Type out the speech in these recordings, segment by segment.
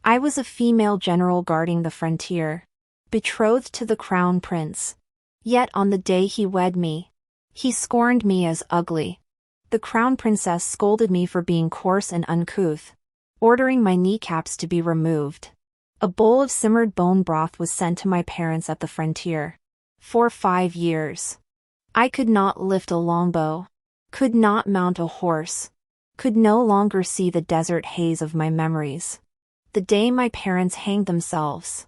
I was a female general guarding the frontier, betrothed to the crown prince. Yet on the day he wed me, he scorned me as ugly. The crown princess scolded me for being coarse and uncouth, ordering my kneecaps to be removed. A bowl of simmered bone broth was sent to my parents at the frontier. For 5 years, I could not lift a longbow, could not mount a horse, could no longer see the desert haze of my memories. The day my parents hanged themselves,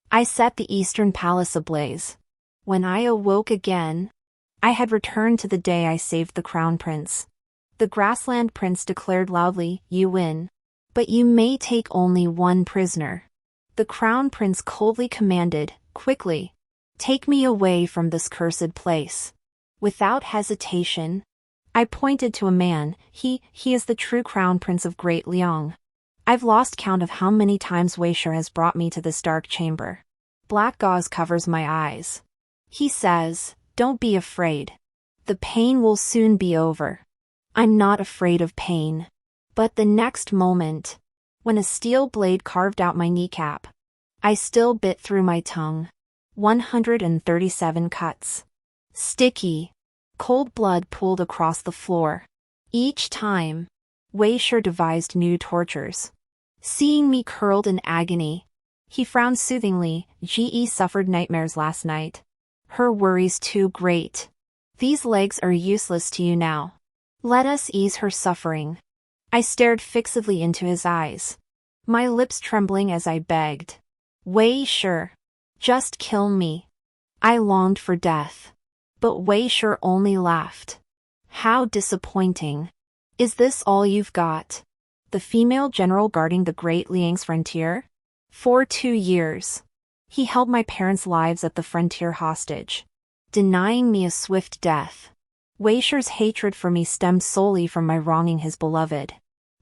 I set the eastern palace ablaze. When I awoke again, I had returned to the day I saved the crown prince. The grassland prince declared loudly, "You win. But you may take only one prisoner." The crown prince coldly commanded, "Quickly, take me away from this cursed place." Without hesitation, I pointed to a man. He is the true crown prince of Great Liang. I've lost count of how many times Weishur has brought me to this dark chamber. Black gauze covers my eyes. He says, "Don't be afraid. The pain will soon be over." I'm not afraid of pain. But the next moment, when a steel blade carved out my kneecap, I still bit through my tongue. 137 cuts. Sticky, cold blood pooled across the floor. Each time, Weishur devised new tortures. Seeing me curled in agony, he frowned soothingly. "Ge suffered nightmares last night. Her worries too great. These legs are useless to you now. Let us ease her suffering." I stared fixedly into his eyes, my lips trembling as I begged, "Weishur, just kill me." I longed for death, but Weishur only laughed. "How disappointing. Is this all you've got? The female general guarding the Great Liang's frontier?" For 2 years, he held my parents' lives at the frontier hostage, denying me a swift death. Weishur's hatred for me stemmed solely from my wronging his beloved.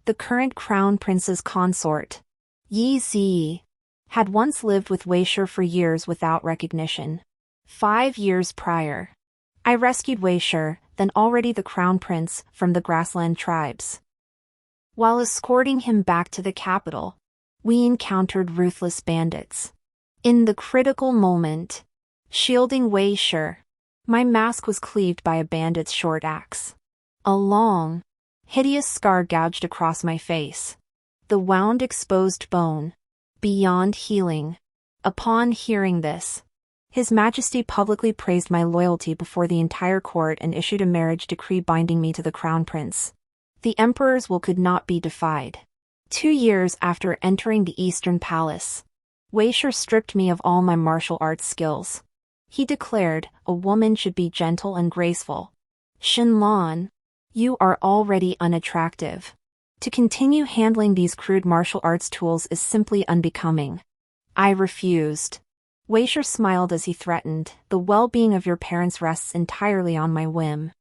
The current crown prince's consort, Yi Zi, had once lived with Weishur for years without recognition. 5 years prior, I rescued Weishur, then already the crown prince, from the grassland tribes. While escorting him back to the capital, we encountered ruthless bandits. In the critical moment, shielding Weishur, my mask was cleaved by a bandit's short axe. A long, hideous scar gouged across my face. The wound exposed bone, beyond healing. Upon hearing this, His Majesty publicly praised my loyalty before the entire court and issued a marriage decree binding me to the crown prince. The emperor's will could not be defied. 2 years after entering the Eastern Palace, Weishur stripped me of all my martial arts skills. He declared, "A woman should be gentle and graceful. Shenlan, you are already unattractive. To continue handling these crude martial arts tools is simply unbecoming." I refused. Weishur smiled as he threatened, "The well-being of your parents rests entirely on my whim."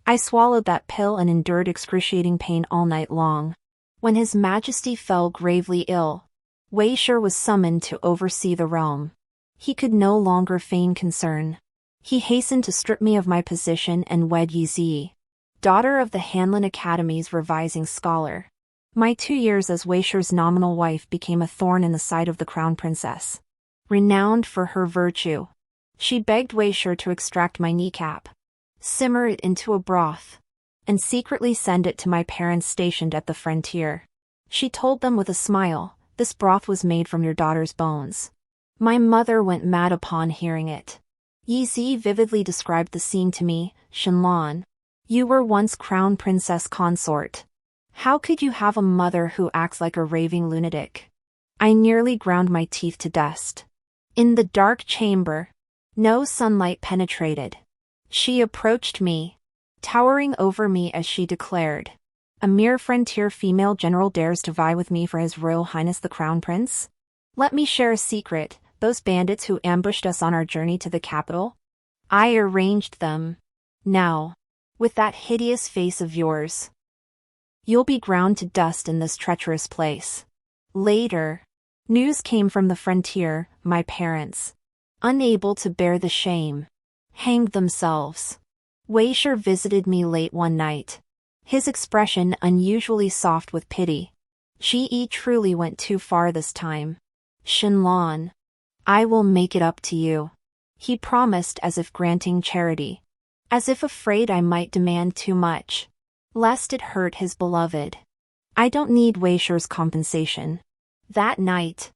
I swallowed that pill and endured excruciating pain all night long. When His Majesty fell gravely ill, Weishur was summoned to oversee the realm. He could no longer feign concern. He hastened to strip me of my position and wed Yi Zi, daughter of the Hanlin Academy's revising scholar. My 2 years as Weishur's nominal wife became a thorn in the side of the crown princess. Renowned for her virtue, she begged Weishur to extract my kneecap, simmer it into a broth, and secretly send it to my parents stationed at the frontier. She told them with a smile, "This broth was made from your daughter's bones." My mother went mad upon hearing it. Yi Zi vividly described the scene to me. "Shenlan, you were once crown princess consort. How could you have a mother who acts like a raving lunatic?" I nearly ground my teeth to dust. In the dark chamber, no sunlight penetrated. She approached me, towering over me as she declared, "A mere frontier female general dares to vie with me for His Royal Highness the Crown Prince? Let me share a secret. Those bandits who ambushed us on our journey to the capital? I arranged them. Now, with that hideous face of yours, you'll be ground to dust in this treacherous place." Later, news came from the frontier. My parents, unable to bear the shame, hanged themselves. Weishur visited me late one night, his expression unusually soft with pity. She truly went too far this time. Shenlong, I will make it up to you. He promised, as if granting charity. As if afraid I might demand too much, lest it hurt his beloved. I don't need Wei Shi's compensation. That night,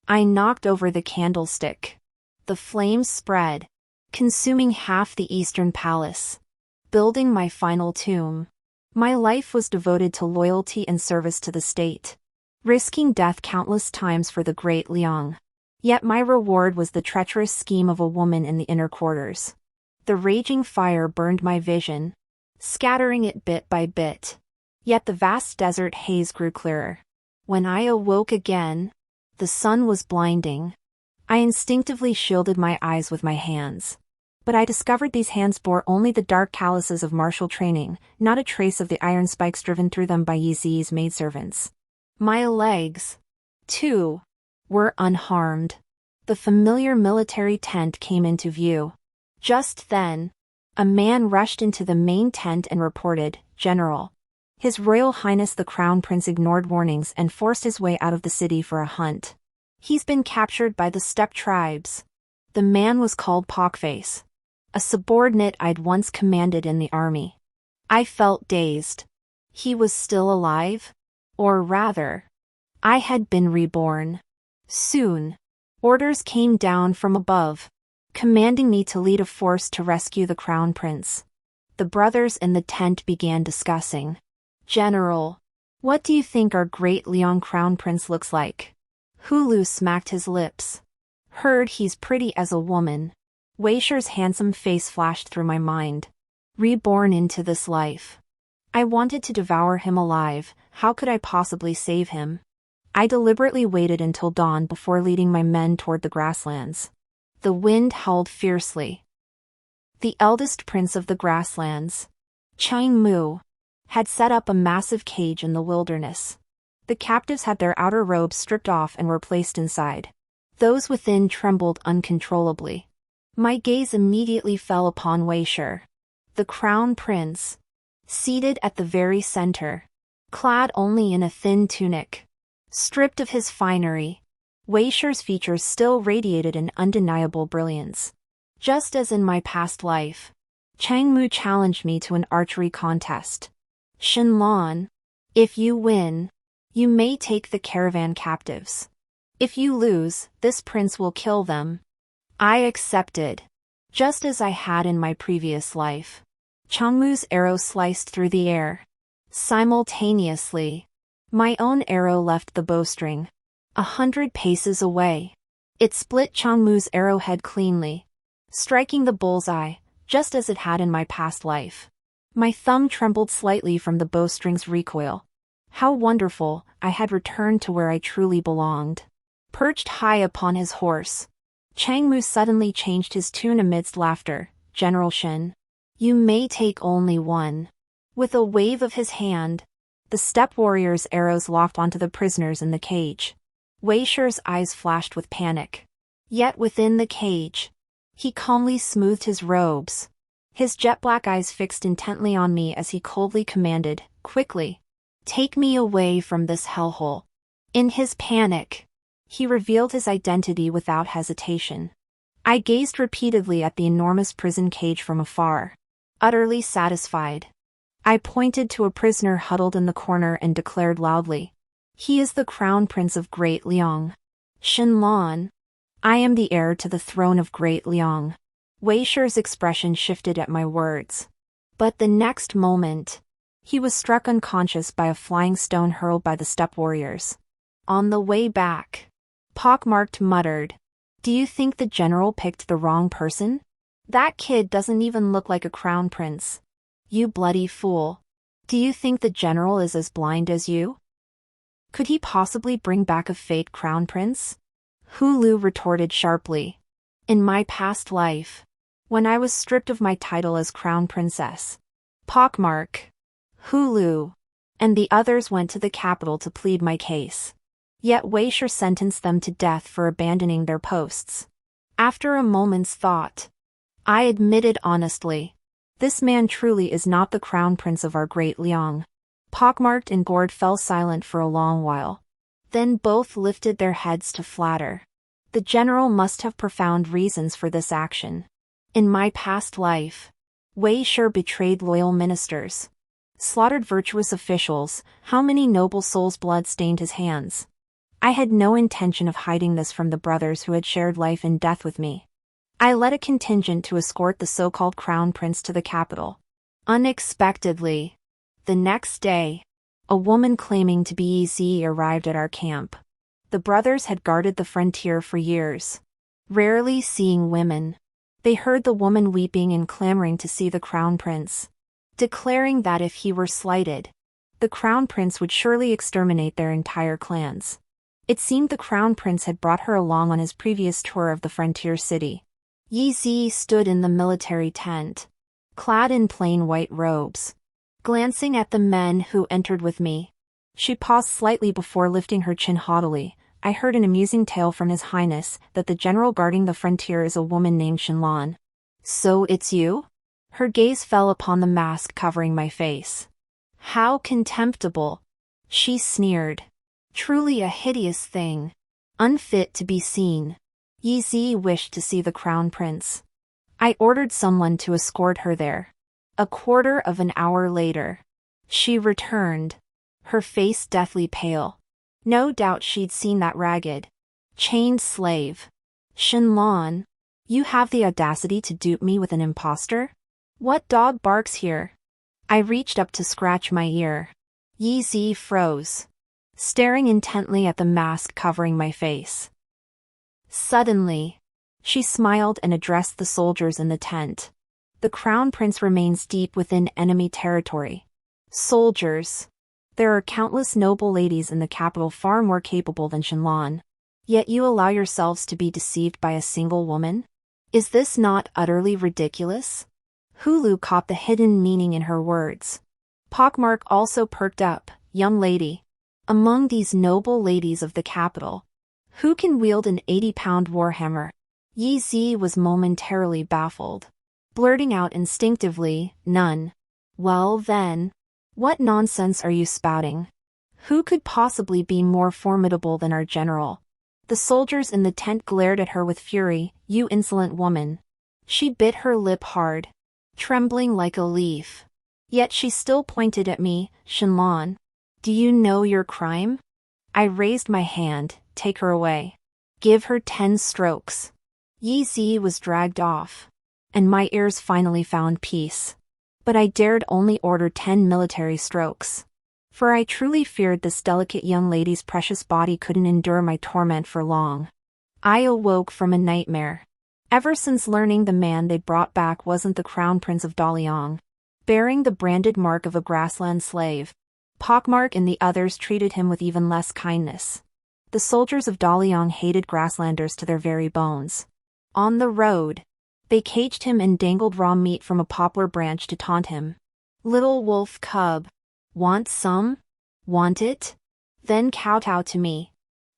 I knocked over the candlestick. The flames spread, consuming half the eastern palace. Building my final tomb. My life was devoted to loyalty and service to the state, risking death countless times for the great Liang. Yet my reward was the treacherous scheme of a woman in the inner quarters. The raging fire burned my vision, scattering it bit by bit. Yet the vast desert haze grew clearer. When I awoke again, the sun was blinding. I instinctively shielded my eyes with my hands. But I discovered these hands bore only the dark calluses of martial training, not a trace of the iron spikes driven through them by Yi Zi's maidservants. My legs, too, were unharmed. The familiar military tent came into view. Just then, a man rushed into the main tent and reported, "General, His Royal Highness the Crown Prince ignored warnings and forced his way out of the city for a hunt. He's been captured by the steppe tribes." The man was called Pockface, a subordinate I'd once commanded in the army. I felt dazed. He was still alive? Or rather, I had been reborn. Soon, orders came down from above, commanding me to lead a force to rescue the Crown Prince. The brothers in the tent began discussing. "General, what do you think our great Liang Crown Prince looks like?" Hulu smacked his lips. "Heard he's pretty as a woman." Wei Shi's handsome face flashed through my mind. Reborn into this life. I wanted to devour him alive. How could I possibly save him? I deliberately waited until dawn before leading my men toward the grasslands. The wind howled fiercely. The eldest prince of the grasslands, Chang Mu, had set up a massive cage in the wilderness. The captives had their outer robes stripped off and were placed inside. Those within trembled uncontrollably. My gaze immediately fell upon Wei Shi, the crown prince, seated at the very center, clad only in a thin tunic. Stripped of his finery, Wei Shi's features still radiated an undeniable brilliance. Just as in my past life, Chang Mu challenged me to an archery contest. "Shenlong, if you win, you may take the caravan captives. If you lose, this prince will kill them." I accepted, just as I had in my previous life. Chang Mu's arrow sliced through the air. Simultaneously, my own arrow left the bowstring. 100 paces away. It split Chang Mu's arrowhead cleanly, striking the bullseye, just as it had in my past life. My thumb trembled slightly from the bowstring's recoil. How wonderful, I had returned to where I truly belonged. Perched high upon his horse, Chang Mu suddenly changed his tune amidst laughter. "General Shen, you may take only one." With a wave of his hand, the steppe warrior's arrows locked onto the prisoners in the cage. Wei Shi's eyes flashed with panic. Yet within the cage, he calmly smoothed his robes. His jet-black eyes fixed intently on me as he coldly commanded, "Quickly, take me away from this hellhole." In his panic, he revealed his identity without hesitation. I gazed repeatedly at the enormous prison cage from afar. Utterly satisfied, I pointed to a prisoner huddled in the corner and declared loudly, "He is the crown prince of Great Liang. Shenlong, I am the heir to the throne of Great Liang." Wei Shi's expression shifted at my words. But the next moment, he was struck unconscious by a flying stone hurled by the steppe warriors. On the way back, Pockmarked muttered, "Do you think the general picked the wrong person? That kid doesn't even look like a crown prince. You bloody fool. Do you think the general is as blind as you? Could he possibly bring back a fake crown prince?" Hulu retorted sharply. "In my past life, when I was stripped of my title as crown princess, Pockmark, Hulu, and the others went to the capital to plead my case. Yet Wei Shi sentenced them to death for abandoning their posts. After a moment's thought, I admitted honestly, this man truly is not the crown prince of our great Liang. Pockmarked and gored fell silent for a long while. Then both lifted their heads to flatter. The general must have profound reasons for this action. In my past life, Wei sure betrayed loyal ministers. Slaughtered virtuous officials. How many noble souls' blood stained his hands? I had no intention of hiding this from the brothers who had shared life and death with me. I led a contingent to escort the so-called crown prince to the capital. Unexpectedly, the next day, a woman claiming to be Z arrived at our camp. The brothers had guarded the frontier for years, rarely seeing women. They heard the woman weeping and clamoring to see the crown prince, declaring that if he were slighted, the crown prince would surely exterminate their entire clans. It seemed the crown prince had brought her along on his previous tour of the frontier city. Yi Zi stood in the military tent, clad in plain white robes, glancing at the men who entered with me. She paused slightly before lifting her chin haughtily. I heard an amusing tale from His Highness that the general guarding the frontier is a woman named Shenlan. So it's you? Her gaze fell upon the mask covering my face. How contemptible! She sneered. Truly a hideous thing. Unfit to be seen. Yi Zi wished to see the crown prince. I ordered someone to escort her there. A quarter of an hour later, she returned, her face deathly pale. No doubt she'd seen that ragged, chained slave. Shenlan, you have the audacity to dupe me with an impostor? What dog barks here? I reached up to scratch my ear. Yi Zi froze, staring intently at the mask covering my face. Suddenly, she smiled and addressed the soldiers in the tent. The crown prince remains deep within enemy territory. Soldiers. There are countless noble ladies in the capital far more capable than Shenlan. Yet you allow yourselves to be deceived by a single woman? Is this not utterly ridiculous? Hulu caught the hidden meaning in her words. Pockmark also perked up. Young lady. Among these noble ladies of the capital, who can wield an 80-pound warhammer? Yi Zi was momentarily baffled, blurting out instinctively, none. Well then, what nonsense are you spouting? Who could possibly be more formidable than our general? The soldiers in the tent glared at her with fury. You insolent woman. She bit her lip hard, trembling like a leaf. Yet she still pointed at me. Shenlan, do you know your crime? I raised my hand. Take her away. Give her 10 strokes. Yi Zi was dragged off, and my ears finally found peace. But I dared only order 10 military strokes, for I truly feared this delicate young lady's precious body couldn't endure my torment for long. I awoke from a nightmare. Ever since learning the man they brought back wasn't the crown prince of Daliang, bearing the branded mark of a grassland slave, Pockmark and the others treated him with even less kindness. The soldiers of Daliang hated grasslanders to their very bones. On the road, they caged him and dangled raw meat from a poplar branch to taunt him. Little wolf cub. Want some? Want it? Then kowtow to me.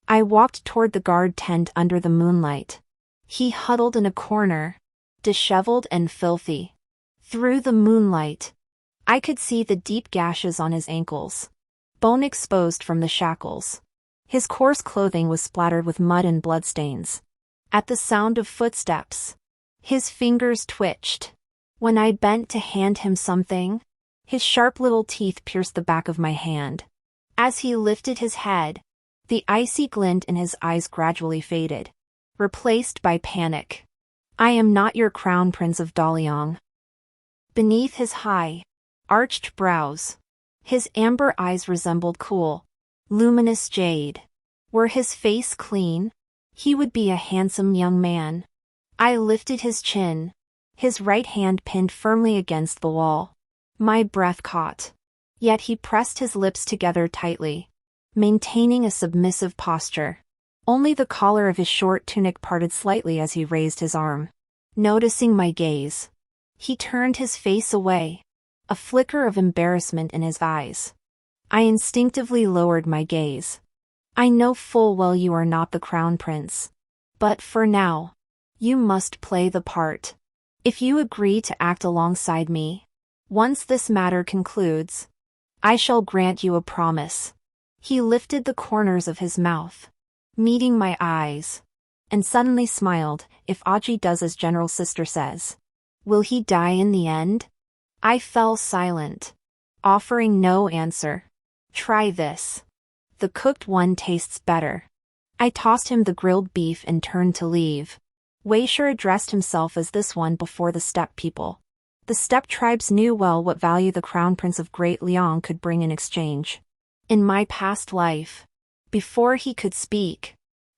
I walked toward the guard tent under the moonlight. He huddled in a corner, disheveled and filthy. Through the moonlight, I could see the deep gashes on his ankles, bone exposed from the shackles. His coarse clothing was splattered with mud and bloodstains. At the sound of footsteps, his fingers twitched. When I bent to hand him something, his sharp little teeth pierced the back of my hand. As he lifted his head, the icy glint in his eyes gradually faded, replaced by panic. I am not your crown prince of Daliang. Beneath his high, arched brows, his amber eyes resembled cool, luminous jade. Were his face clean, he would be a handsome young man. I lifted his chin, his right hand pinned firmly against the wall. My breath caught. Yet he pressed his lips together tightly, maintaining a submissive posture. Only the collar of his short tunic parted slightly as he raised his arm. Noticing my gaze, he turned his face away, a flicker of embarrassment in his eyes. I instinctively lowered my gaze. I know full well you are not the crown prince. But for now, you must play the part. If you agree to act alongside me, once this matter concludes, I shall grant you a promise. He lifted the corners of his mouth, meeting my eyes, and suddenly smiled. If Aji does as General Sister says, will he die in the end? I fell silent, offering no answer. Try this. The cooked one tastes better. I tossed him the grilled beef and turned to leave. Wei Shi addressed himself as this one before the steppe people. The steppe tribes knew well what value the crown prince of Great Liang could bring in exchange. In my past life, before he could speak,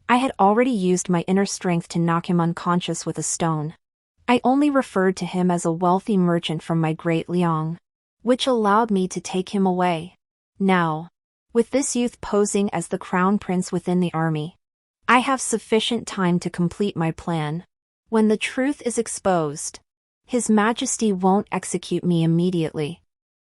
I had already used my inner strength to knock him unconscious with a stone. I only referred to him as a wealthy merchant from my Great Liang, which allowed me to take him away. Now, with this youth posing as the crown prince within the army, I have sufficient time to complete my plan. When the truth is exposed, His Majesty won't execute me immediately.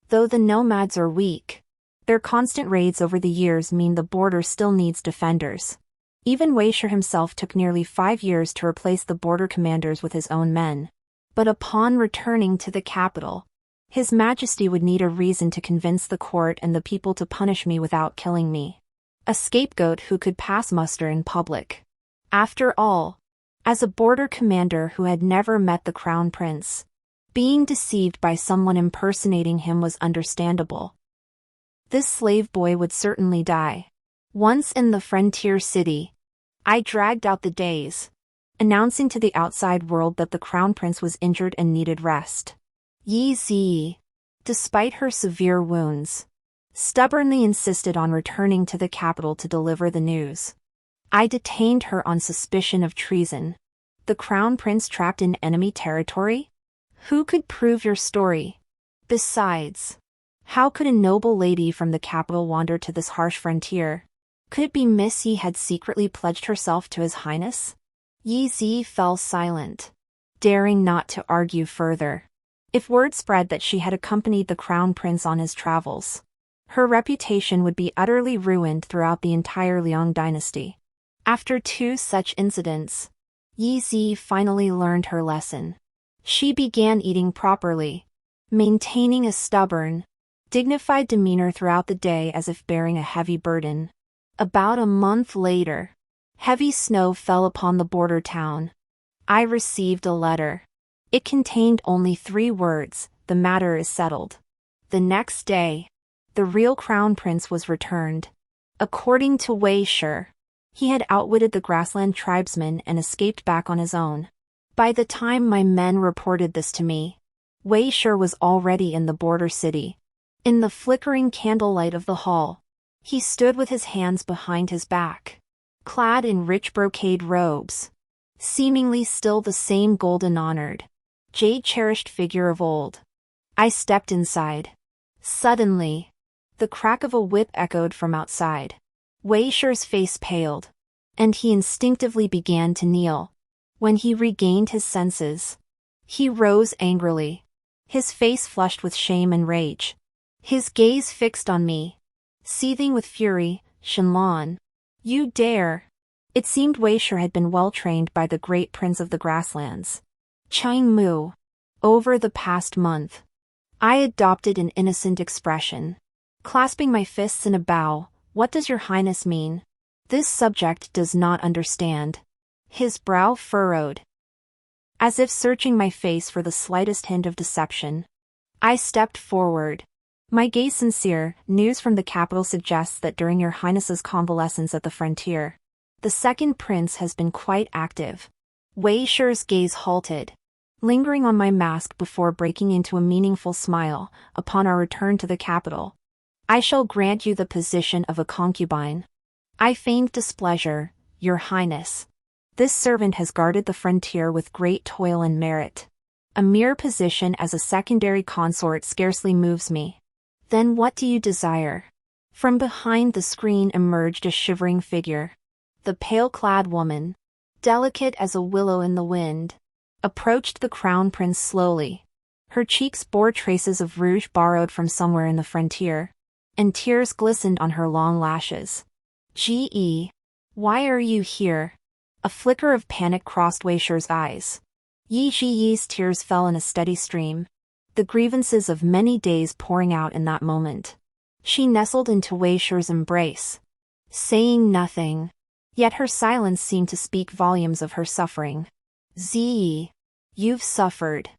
Though the nomads are weak, their constant raids over the years mean the border still needs defenders. Even Wei Shi himself took nearly 5 years to replace the border commanders with his own men. But upon returning to the capital, His Majesty would need a reason to convince the court and the people to punish me without killing me. A scapegoat who could pass muster in public. After all, as a border commander who had never met the crown prince, being deceived by someone impersonating him was understandable. This slave boy would certainly die. Once in the frontier city, I dragged out the days, announcing to the outside world that the crown prince was injured and needed rest. Yi Zi, despite her severe wounds, stubbornly insisted on returning to the capital to deliver the news. I detained her on suspicion of treason. The crown prince trapped in enemy territory? Who could prove your story? Besides, how could a noble lady from the capital wander to this harsh frontier? Could it be Miss Yi had secretly pledged herself to His Highness? Yi Zi fell silent, daring not to argue further. If word spread that she had accompanied the crown prince on his travels, her reputation would be utterly ruined throughout the entire Liang dynasty. After 2 such incidents, Yi Zi finally learned her lesson. She began eating properly, maintaining a stubborn, dignified demeanor throughout the day as if bearing a heavy burden. About a month later, heavy snow fell upon the border town. I received a letter. It contained only 3 words: the matter is settled. The next day, the real crown prince was returned. According to Wei Shi, he had outwitted the grassland tribesmen and escaped back on his own. By the time my men reported this to me, Wei Shi was already in the border city. In the flickering candlelight of the hall, he stood with his hands behind his back, clad in rich brocade robes, seemingly still the same golden-honored, jade-cherished figure of old. I stepped inside. Suddenly, the crack of a whip echoed from outside. Wei Shi's face paled, and he instinctively began to kneel. When he regained his senses, he rose angrily, his face flushed with shame and rage. His gaze fixed on me, seething with fury. Shenlan, you dare! It seemed Wei Shi had been well trained by the great prince of the grasslands, Chang Mu. Over the past month, I adopted an innocent expression, clasping my fists in a bow. What does your highness mean? This subject does not understand. His brow furrowed, as if searching my face for the slightest hint of deception. I stepped forward, my gaze sincere. News from the capital suggests that during your highness's convalescence at the frontier, the second prince has been quite active. Wei Shi's gaze halted, lingering on my mask before breaking into a meaningful smile. Upon our return to the capital, I shall grant you the position of a concubine. I feigned displeasure. Your highness, this servant has guarded the frontier with great toil and merit. A mere position as a secondary consort scarcely moves me. Then what do you desire? From behind the screen emerged a shivering figure. The pale-clad woman, delicate as a willow in the wind, approached the crown prince slowly. Her cheeks bore traces of rouge borrowed from somewhere in the frontier, and tears glistened on her long lashes. Ge, why are you here? A flicker of panic crossed Wei Shi's eyes. Yi Ji's tears fell in a steady stream, the grievances of many days pouring out in that moment. She nestled into Wei Shi's embrace, saying nothing. Yet her silence seemed to speak volumes of her suffering. Ziyi, you've suffered.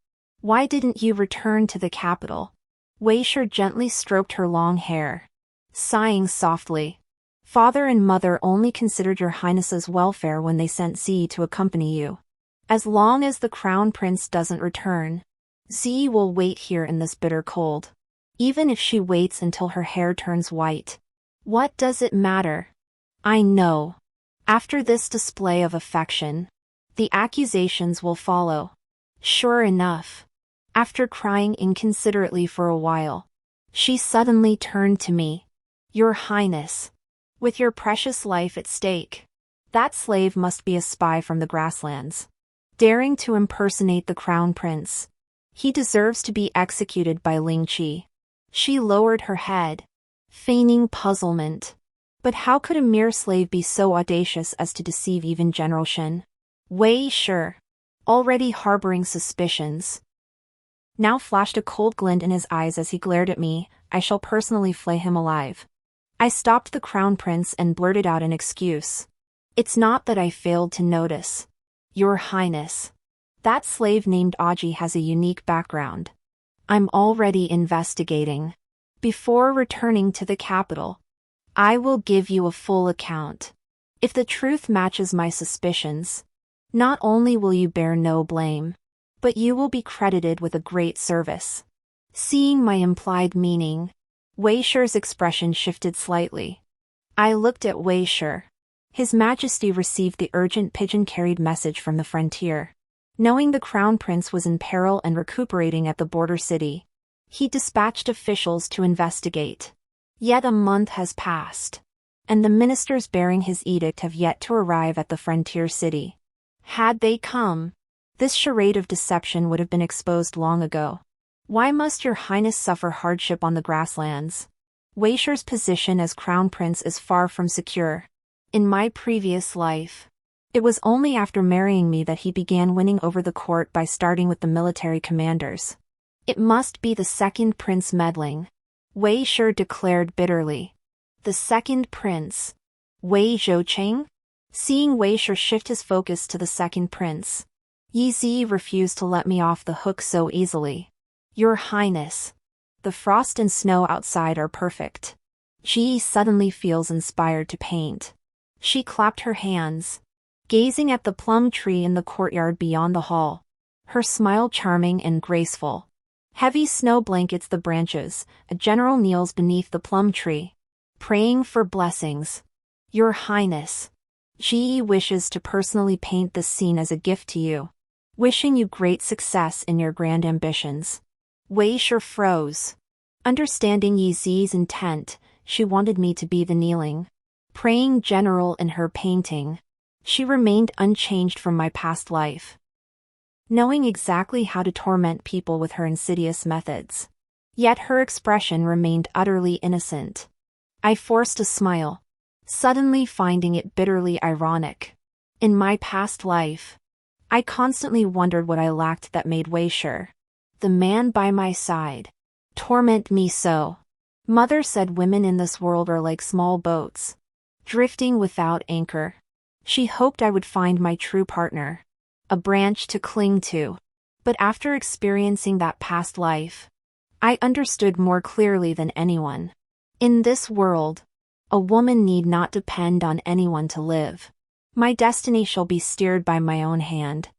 Why didn't you return to the capital? Wei Shi gently stroked her long hair, sighing softly. Father and mother only considered your highness's welfare when they sent Ziyi to accompany you. As long as the crown prince doesn't return, Ziyi will wait here in this bitter cold. Even if she waits until her hair turns white. What does it matter? I know. After this display of affection, the accusations will follow. Sure enough. After crying inconsiderately for a while, she suddenly turned to me. Your Highness. With your precious life at stake. That slave must be a spy from the grasslands, daring to impersonate the crown prince. He deserves to be executed by Ling Qi. She lowered her head, feigning puzzlement. But how could a mere slave be so audacious as to deceive even General Shen? Wei Shi, already harboring suspicions, now flashed a cold glint in his eyes as he glared at me. I shall personally flay him alive. I stopped the crown prince and blurted out an excuse. It's not that I failed to notice. Your Highness. That slave named Aji has a unique background. I'm already investigating. Before returning to the capital, I will give you a full account. If the truth matches my suspicions, not only will you bear no blame, but you will be credited with a great service. Seeing my implied meaning, Wei Shi's expression shifted slightly. I looked at Wei Shi. His Majesty received the urgent pigeon-carried message from the frontier. Knowing the crown prince was in peril and recuperating at the border city, he dispatched officials to investigate. Yet a month has passed, and the ministers bearing his edict have yet to arrive at the frontier city. Had they come, this charade of deception would have been exposed long ago. Why must your highness suffer hardship on the grasslands? Wei Shi's position as crown prince is far from secure. In my previous life, it was only after marrying me that he began winning over the court by starting with the military commanders. It must be the second prince meddling, Wei Shi declared bitterly. The second prince? Wei Zhoucheng? Seeing Wei Shi shift his focus to the second prince, Yi Zi refused to let me off the hook so easily. Your Highness. The frost and snow outside are perfect. Ji suddenly feels inspired to paint. She clapped her hands, gazing at the plum tree in the courtyard beyond the hall. Her smile charming and graceful. Heavy snow blankets the branches. A general kneels beneath the plum tree, praying for blessings. Your Highness. Ji wishes to personally paint this scene as a gift to you, wishing you great success in your grand ambitions. Wei Shi froze. Understanding Yi Zi's intent, she wanted me to be the kneeling, praying general in her painting. She remained unchanged from my past life, knowing exactly how to torment people with her insidious methods. Yet her expression remained utterly innocent. I forced a smile, suddenly finding it bitterly ironic. In my past life, I constantly wondered what I lacked that made Wei Shi, the man by my side, torment me so. Mother said women in this world are like small boats, drifting without anchor. She hoped I would find my true partner, a branch to cling to. But after experiencing that past life, I understood more clearly than anyone. In this world, a woman need not depend on anyone to live. My destiny shall be steered by my own hand.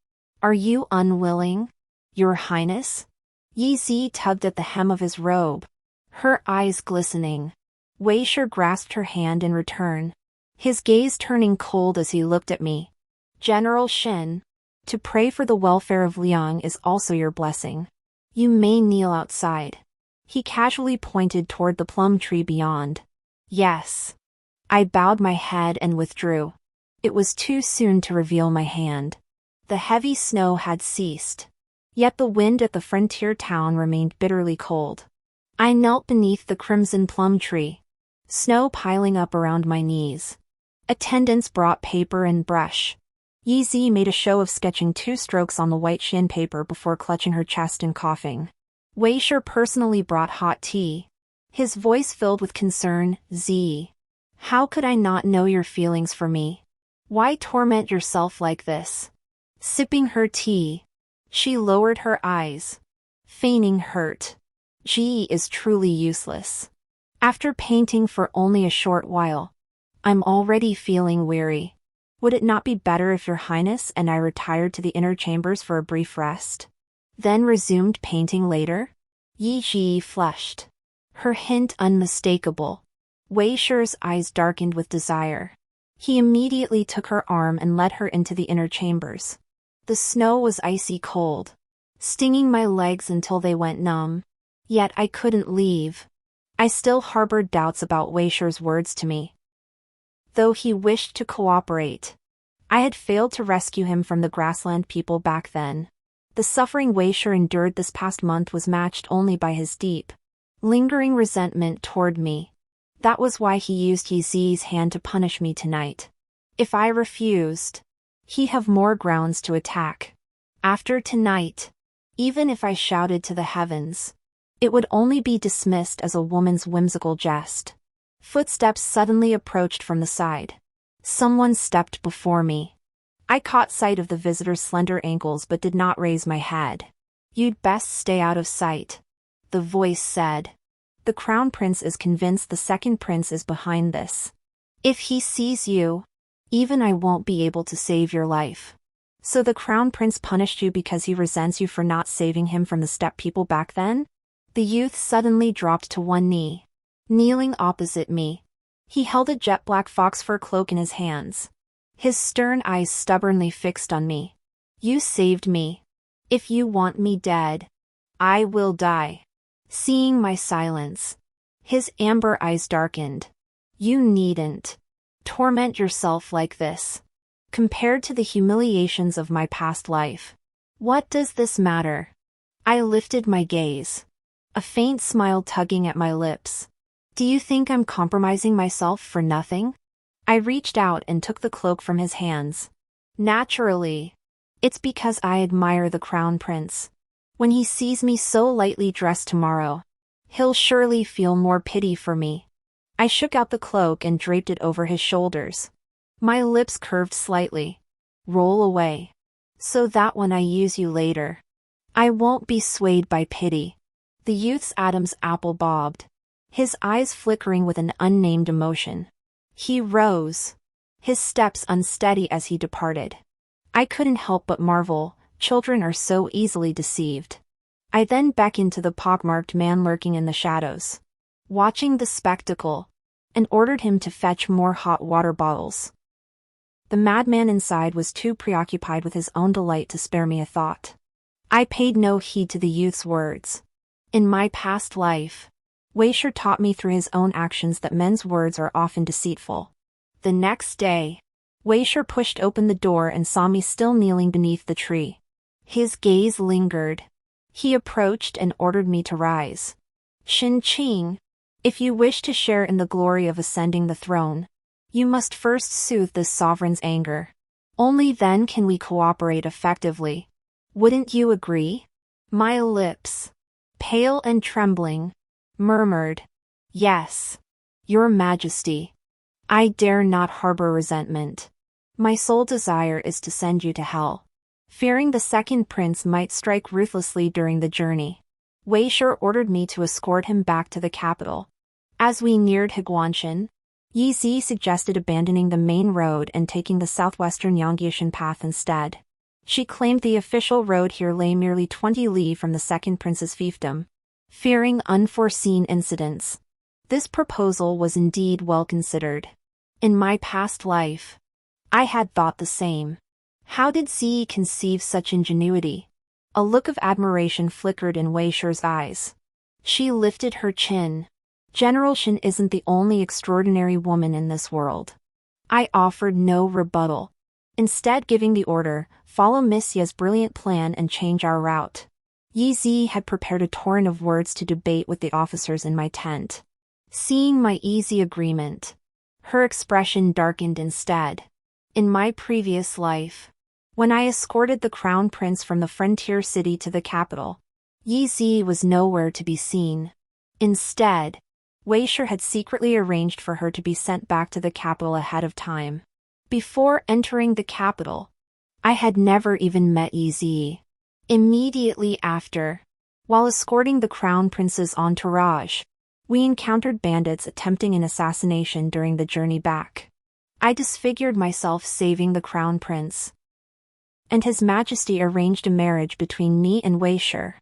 Are you unwilling, Your Highness? Yi Zi tugged at the hem of his robe, her eyes glistening. Wei Shi grasped her hand in return, his gaze turning cold as he looked at me. General Shen, to pray for the welfare of Liang is also your blessing. You may kneel outside. He casually pointed toward the plum tree beyond. Yes. I bowed my head and withdrew. It was too soon to reveal my hand. The heavy snow had ceased, yet the wind at the frontier town remained bitterly cold. I knelt beneath the crimson plum tree, snow piling up around my knees. Attendants brought paper and brush. Yi Zi made a show of sketching 2 strokes on the white shin paper before clutching her chest and coughing. Wei Shi personally brought hot tea, His voice filled with concern. Z. How could I not know your feelings for me? Why torment yourself like this? Sipping her tea, she lowered her eyes, feigning hurt. G is truly useless. After painting for only a short while, I'm already feeling weary. Would it not be better if Your Highness and I retired to the inner chambers for a brief rest, then resumed painting later? Yi Ji flushed, her hint unmistakable. Wei Shi's eyes darkened with desire. He immediately took her arm and led her into the inner chambers. The snow was icy cold, stinging my legs until they went numb. Yet I couldn't leave. I still harbored doubts about Wei Shi's words to me. Though he wished to cooperate, I had failed to rescue him from the grassland people back then. The suffering Wei Shi endured this past month was matched only by his deep, lingering resentment toward me. That was why he used Yi Zi's hand to punish me tonight. If I refused, he'd have more grounds to attack. After tonight, even if I shouted to the heavens, it would only be dismissed as a woman's whimsical jest. Footsteps suddenly approached from the side. Someone stepped before me. I caught sight of the visitor's slender ankles but did not raise my head. You'd best stay out of sight, the voice said. The crown prince is convinced the second prince is behind this. If he sees you, even I won't be able to save your life. So the crown prince punished you because he resents you for not saving him from the steppe people back then? The youth suddenly dropped to one knee, kneeling opposite me. He held a jet-black fox fur cloak in his hands, his stern eyes stubbornly fixed on me. You saved me. If you want me dead, I will die. Seeing my silence, his amber eyes darkened. You needn't torment yourself like this. Compared to the humiliations of my past life, what does this matter? I lifted my gaze, a faint smile tugging at my lips. Do you think I'm compromising myself for nothing? I reached out and took the cloak from his hands. Naturally. It's because I admire the crown prince. When he sees me so lightly dressed tomorrow, he'll surely feel more pity for me. I shook out the cloak and draped it over his shoulders. My lips curved slightly. Roll away. So that when I use you later, I won't be swayed by pity. The youth's Adam's apple bobbed, his eyes flickering with an unnamed emotion. He rose, his steps unsteady as he departed. I couldn't help but marvel. Children are so easily deceived. I then beckoned to the pockmarked man lurking in the shadows, watching the spectacle, and ordered him to fetch more hot water bottles. The madman inside was too preoccupied with his own delight to spare me a thought. I paid no heed to the youth's words. In my past life, Wei Shi taught me through his own actions that men's words are often deceitful. The next day, Wei Shi pushed open the door and saw me still kneeling beneath the tree. His gaze lingered. He approached and ordered me to rise. Shin Qing, if you wish to share in the glory of ascending the throne, you must first soothe this sovereign's anger. Only then can we cooperate effectively. Wouldn't you agree? My lips, pale and trembling, murmured, Yes, Your Majesty. I dare not harbor resentment. My sole desire is to send you to hell. Fearing the second prince might strike ruthlessly during the journey, Wei Shi ordered me to escort him back to the capital. As we neared Higuanshan, Yi Zi suggested abandoning the main road and taking the southwestern Yangyiashan path instead. She claimed the official road here lay merely 20 li from the second prince's fiefdom. Fearing unforeseen incidents, this proposal was indeed well considered. In my past life, I had thought the same. How did Ziyi conceive such ingenuity? A look of admiration flickered in Wei Shi's eyes. She lifted her chin. General Shin isn't the only extraordinary woman in this world. I offered no rebuttal, instead giving the order, follow Miss Ye's brilliant plan and change our route. Yi Zi had prepared a torrent of words to debate with the officers in my tent. Seeing my easy agreement, her expression darkened instead. In my previous life, when I escorted the crown prince from the frontier city to the capital, Yi Zi was nowhere to be seen. Instead, Wei Shi had secretly arranged for her to be sent back to the capital ahead of time. Before entering the capital, I had never even met Yi Zi. Immediately after, while escorting the crown prince's entourage, we encountered bandits attempting an assassination during the journey back. I disfigured myself saving the crown prince, and His Majesty arranged a marriage between me and Wei Shi.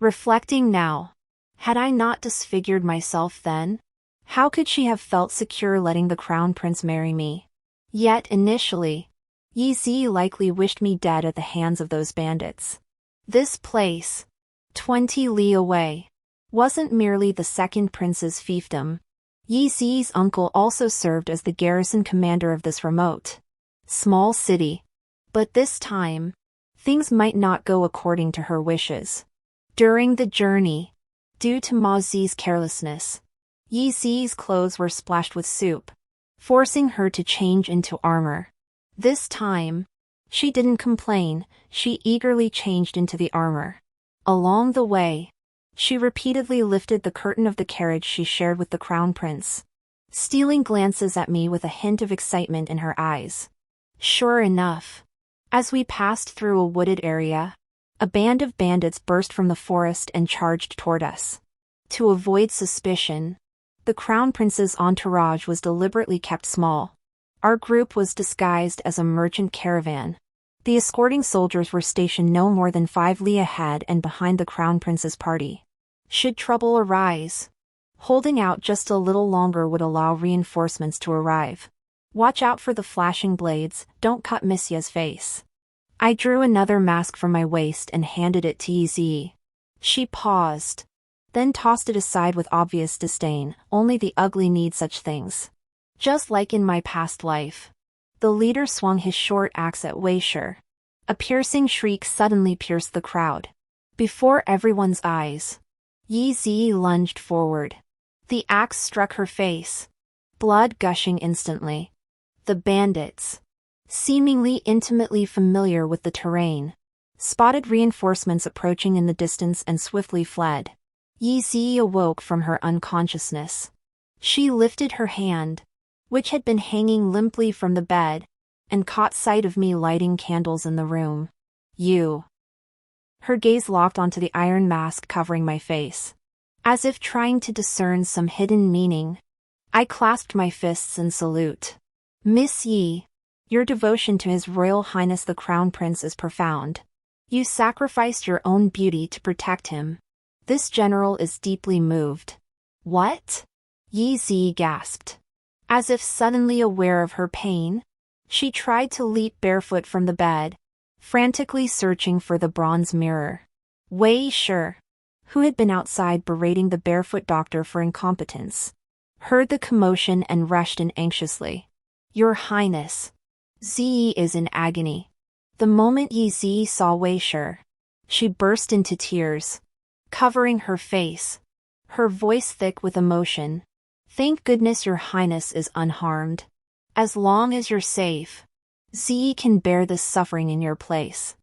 Reflecting now, had I not disfigured myself then? How could she have felt secure letting the crown prince marry me? Yet initially, Yi Zi likely wished me dead at the hands of those bandits. This place, 20 li away, wasn't merely the second prince's fiefdom. Yi Zi's uncle also served as the garrison commander of this remote, small city. But this time, things might not go according to her wishes. During the journey, due to Ma Zi's carelessness, Yi Zi's clothes were splashed with soup, forcing her to change into armor. This time, she didn't complain, she eagerly changed into the armor. Along the way, she repeatedly lifted the curtain of the carriage she shared with the crown prince, stealing glances at me with a hint of excitement in her eyes. Sure enough, as we passed through a wooded area, a band of bandits burst from the forest and charged toward us. To avoid suspicion, the crown prince's entourage was deliberately kept small. Our group was disguised as a merchant caravan. The escorting soldiers were stationed no more than 5 li ahead and behind the crown prince's party. Should trouble arise, holding out just a little longer would allow reinforcements to arrive. Watch out for the flashing blades, don't cut Monsieur's face. I drew another mask from my waist and handed it to Yi Zi. She paused, then tossed it aside with obvious disdain. Only the ugly need such things. Just like in my past life. The leader swung his short axe at Wei Shi. A piercing shriek suddenly pierced the crowd. Before everyone's eyes, Yi Zi lunged forward. The axe struck her face, blood gushing instantly. The bandits, seemingly intimately familiar with the terrain, spotted reinforcements approaching in the distance and swiftly fled. Yi Zi awoke from her unconsciousness. She lifted her hand, which had been hanging limply from the bed, and caught sight of me lighting candles in the room. You. Her gaze locked onto the iron mask covering my face. As if trying to discern some hidden meaning, I clasped my fists in salute. Miss Yi, your devotion to His Royal Highness the Crown Prince is profound. You sacrificed your own beauty to protect him. This general is deeply moved. What? Yi Zi gasped. As if suddenly aware of her pain, she tried to leap barefoot from the bed, frantically searching for the bronze mirror. Wei Shi, who had been outside berating the barefoot doctor for incompetence, heard the commotion and rushed in anxiously. Your Highness. Zi is in agony. The moment Yi Zi saw Wei Shi, she burst into tears, covering her face, her voice thick with emotion. Thank goodness your Highness is unharmed. As long as you're safe, Zi can bear this suffering in your place.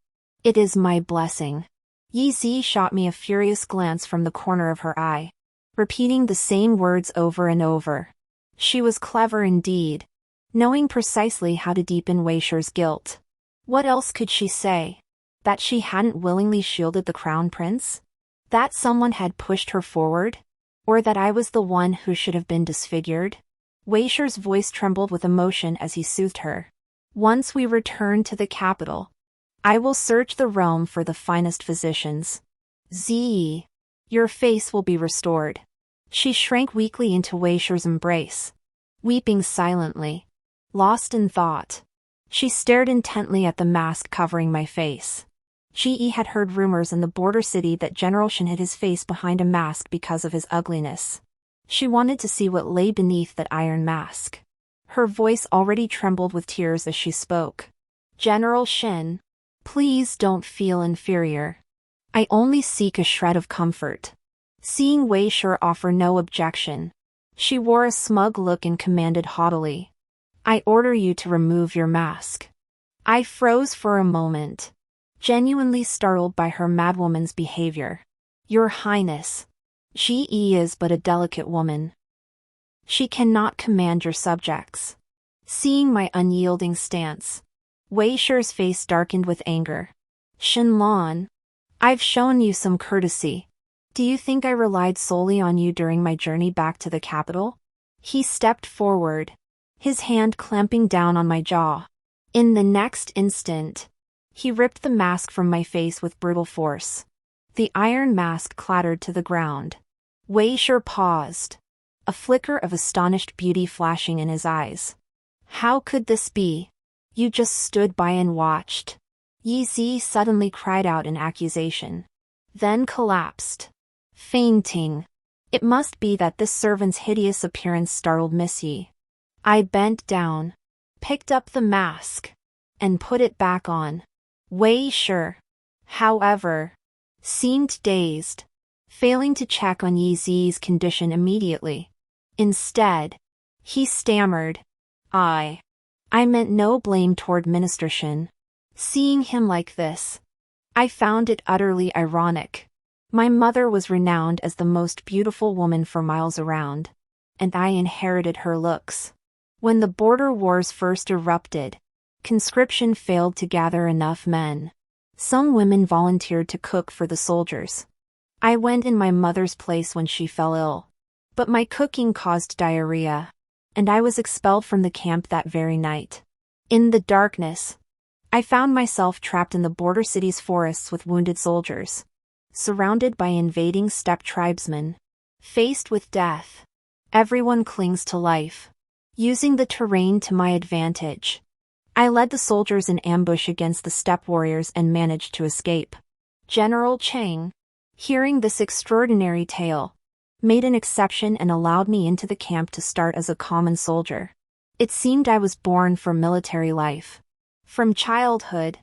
It is my blessing. Yi Zi shot me a furious glance from the corner of her eye, repeating the same words over and over. She was clever indeed, knowing precisely how to deepen Wei Shi's guilt. What else could she say? That she hadn't willingly shielded the crown prince? That someone had pushed her forward? Or that I was the one who should have been disfigured? Wei Shi's voice trembled with emotion as he soothed her. Once we return to the capital, I will search the realm for the finest physicians. Zi, your face will be restored. She shrank weakly into Wei Shi's embrace, weeping silently. Lost in thought, she stared intently at the mask covering my face. Ji had heard rumors in the border city that General Shen hid his face behind a mask because of his ugliness. She wanted to see what lay beneath that iron mask. Her voice already trembled with tears as she spoke. General Shen, please don't feel inferior. I only seek a shred of comfort. Seeing Wei Shi offer no objection, she wore a smug look and commanded haughtily. I order you to remove your mask. I froze for a moment, genuinely startled by her madwoman's behavior. Your Highness, Ji is but a delicate woman. She cannot command your subjects. Seeing my unyielding stance, Wei Shi's face darkened with anger. Shenlan, I've shown you some courtesy. Do you think I relied solely on you during my journey back to the capital? He stepped forward, his hand clamping down on my jaw. In the next instant, he ripped the mask from my face with brutal force. The iron mask clattered to the ground. Wei Shi paused, a flicker of astonished beauty flashing in his eyes. How could this be? You just stood by and watched. Yi Zi suddenly cried out in accusation, then collapsed, fainting. It must be that this servant's hideous appearance startled Miss Yi. I bent down, picked up the mask, and put it back on. Wei Shi, however, seemed dazed, failing to check on Yi Zi's condition immediately. Instead, he stammered, I meant no blame toward Minister Shen. Seeing him like this, I found it utterly ironic. My mother was renowned as the most beautiful woman for miles around, and I inherited her looks. When the border wars first erupted, conscription failed to gather enough men. Some women volunteered to cook for the soldiers. I went in my mother's place when she fell ill, but my cooking caused diarrhea, and I was expelled from the camp that very night. In the darkness, I found myself trapped in the border city's forests with wounded soldiers, surrounded by invading steppe tribesmen. Faced with death, everyone clings to life. Using the terrain to my advantage, I led the soldiers in ambush against the steppe warriors and managed to escape. General Chang, hearing this extraordinary tale, made an exception and allowed me into the camp to start as a common soldier. It seemed I was born for military life. From childhood,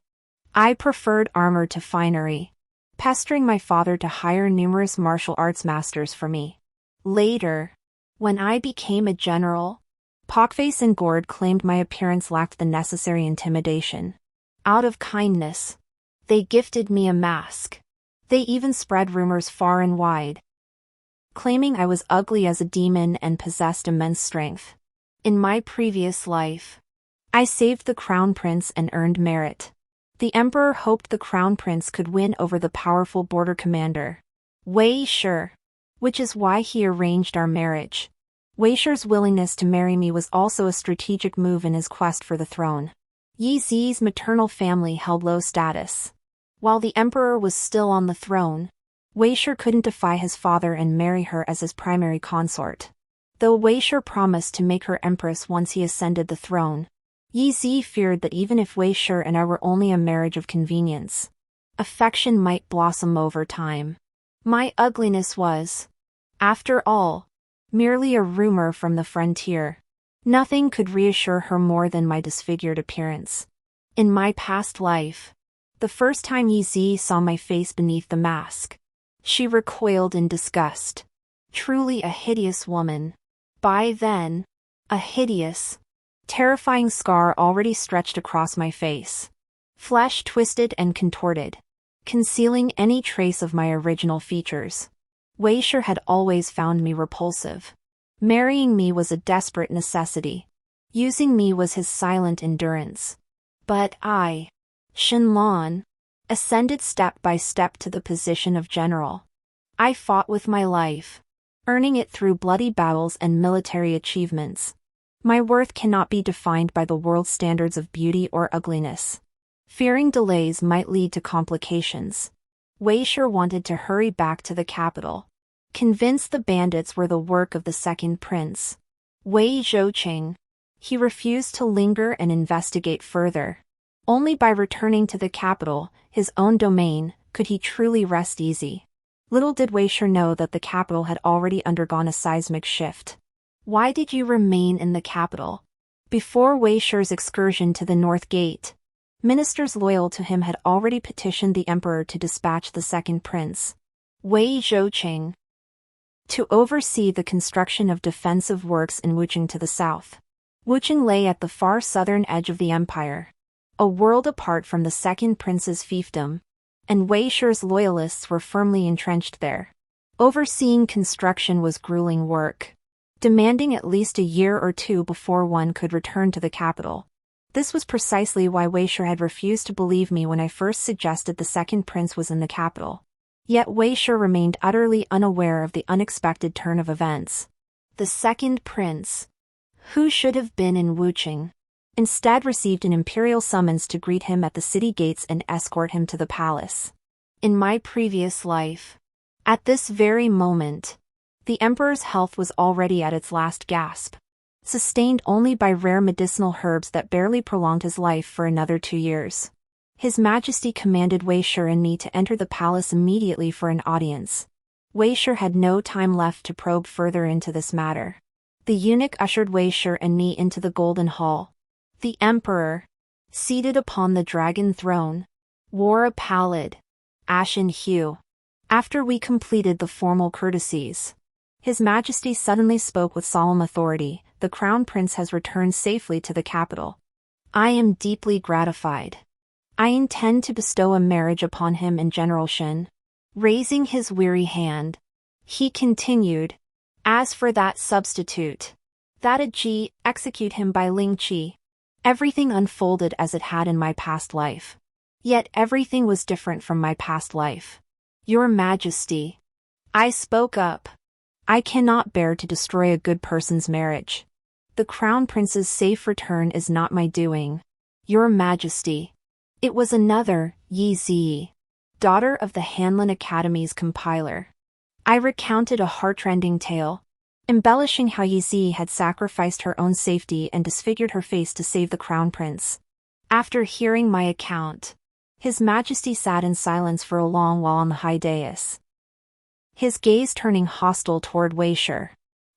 I preferred armor to finery, pestering my father to hire numerous martial arts masters for me. Later, when I became a general, Pockface and Gord claimed my appearance lacked the necessary intimidation. Out of kindness, they gifted me a mask. They even spread rumors far and wide, claiming I was ugly as a demon and possessed immense strength. In my previous life, I saved the crown prince and earned merit. The emperor hoped the crown prince could win over the powerful border commander, Wei Shi, which is why he arranged our marriage. Wei Shi's willingness to marry me was also a strategic move in his quest for the throne. Yi Zi's maternal family held low status. While the emperor was still on the throne, Wei Shi couldn't defy his father and marry her as his primary consort. Though Wei Shi promised to make her empress once he ascended the throne, Yi Zi feared that even if Wei Shi and I were only a marriage of convenience, affection might blossom over time. My ugliness was, after all, merely a rumor from the frontier. Nothing could reassure her more than my disfigured appearance. In my past life, the first time Yi Zi saw my face beneath the mask, she recoiled in disgust. Truly a hideous woman. By then, a hideous, terrifying scar already stretched across my face. Flesh twisted and contorted, concealing any trace of my original features. Wei Shi had always found me repulsive. Marrying me was a desperate necessity. Using me was his silent endurance. But I, Shenlan, ascended step by step to the position of general. I fought with my life, earning it through bloody battles and military achievements. My worth cannot be defined by the world's standards of beauty or ugliness. Fearing delays might lead to complications, Wei Shi wanted to hurry back to the capital. Convinced the bandits were the work of the second prince, Wei Zhouqing, he refused to linger and investigate further. Only by returning to the capital, his own domain, could he truly rest easy. Little did Wei Shi know that the capital had already undergone a seismic shift. Why did you remain in the capital? Before Wei Shi's excursion to the North Gate, ministers loyal to him had already petitioned the emperor to dispatch the second prince, Wei Zhouqing, to oversee the construction of defensive works in Wucheng to the south. Wucheng lay at the far southern edge of the empire, a world apart from the second prince's fiefdom, and Wei Shi's loyalists were firmly entrenched there. Overseeing construction was grueling work. demanding at least a year or two before one could return to the capital. This was precisely why Weishur had refused to believe me when I first suggested the second prince was in the capital. Yet Weishur remained utterly unaware of the unexpected turn of events. The second prince, who should have been in Wucheng, instead received an imperial summons to greet him at the city gates and escort him to the palace. In my previous life, at this very moment, the emperor's health was already at its last gasp, sustained only by rare medicinal herbs that barely prolonged his life for another 2 years. His Majesty commanded Weishur and me to enter the palace immediately for an audience. Weishur had no time left to probe further into this matter. The eunuch ushered Weishur and me into the golden hall. The emperor, seated upon the dragon throne, wore a pallid, ashen hue. After we completed the formal courtesies, His Majesty suddenly spoke with solemn authority. The Crown Prince has returned safely to the capital. I am deeply gratified. I intend to bestow a marriage upon him and General Shen. Raising his weary hand, he continued, as for that substitute, that execute him by Ling Qi. Everything unfolded as it had in my past life. Yet everything was different from my past life. Your Majesty, I spoke up. I cannot bear to destroy a good person's marriage. The Crown Prince's safe return is not my doing. Your Majesty, it was another, Yi Zi, daughter of the Hanlin Academy's compiler. I recounted a heartrending tale, embellishing how Yi Zi had sacrificed her own safety and disfigured her face to save the Crown Prince. After hearing my account, His Majesty sat in silence for a long while on the high dais, his gaze turning hostile toward Weishur.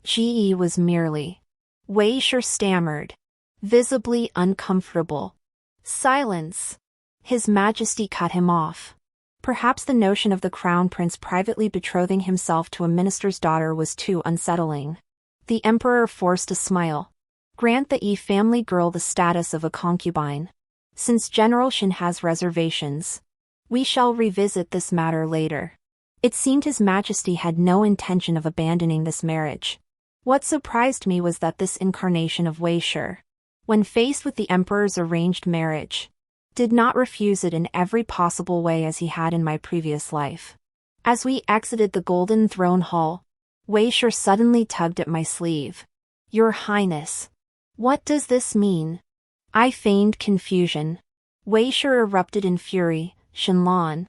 Ge was merely. Weishur stammered, visibly uncomfortable. Silence. His Majesty cut him off. Perhaps the notion of the Crown Prince privately betrothing himself to a minister's daughter was too unsettling. The Emperor forced a smile. Grant the Yi family girl the status of a concubine. Since General Shen has reservations, we shall revisit this matter later. It seemed His Majesty had no intention of abandoning this marriage. What surprised me was that this incarnation of Weishur, when faced with the Emperor's arranged marriage, did not refuse it in every possible way as he had in my previous life. As we exited the Golden Throne Hall, Weishur suddenly tugged at my sleeve. Your Highness, what does this mean? I feigned confusion. Weishur erupted in fury. Shenlan,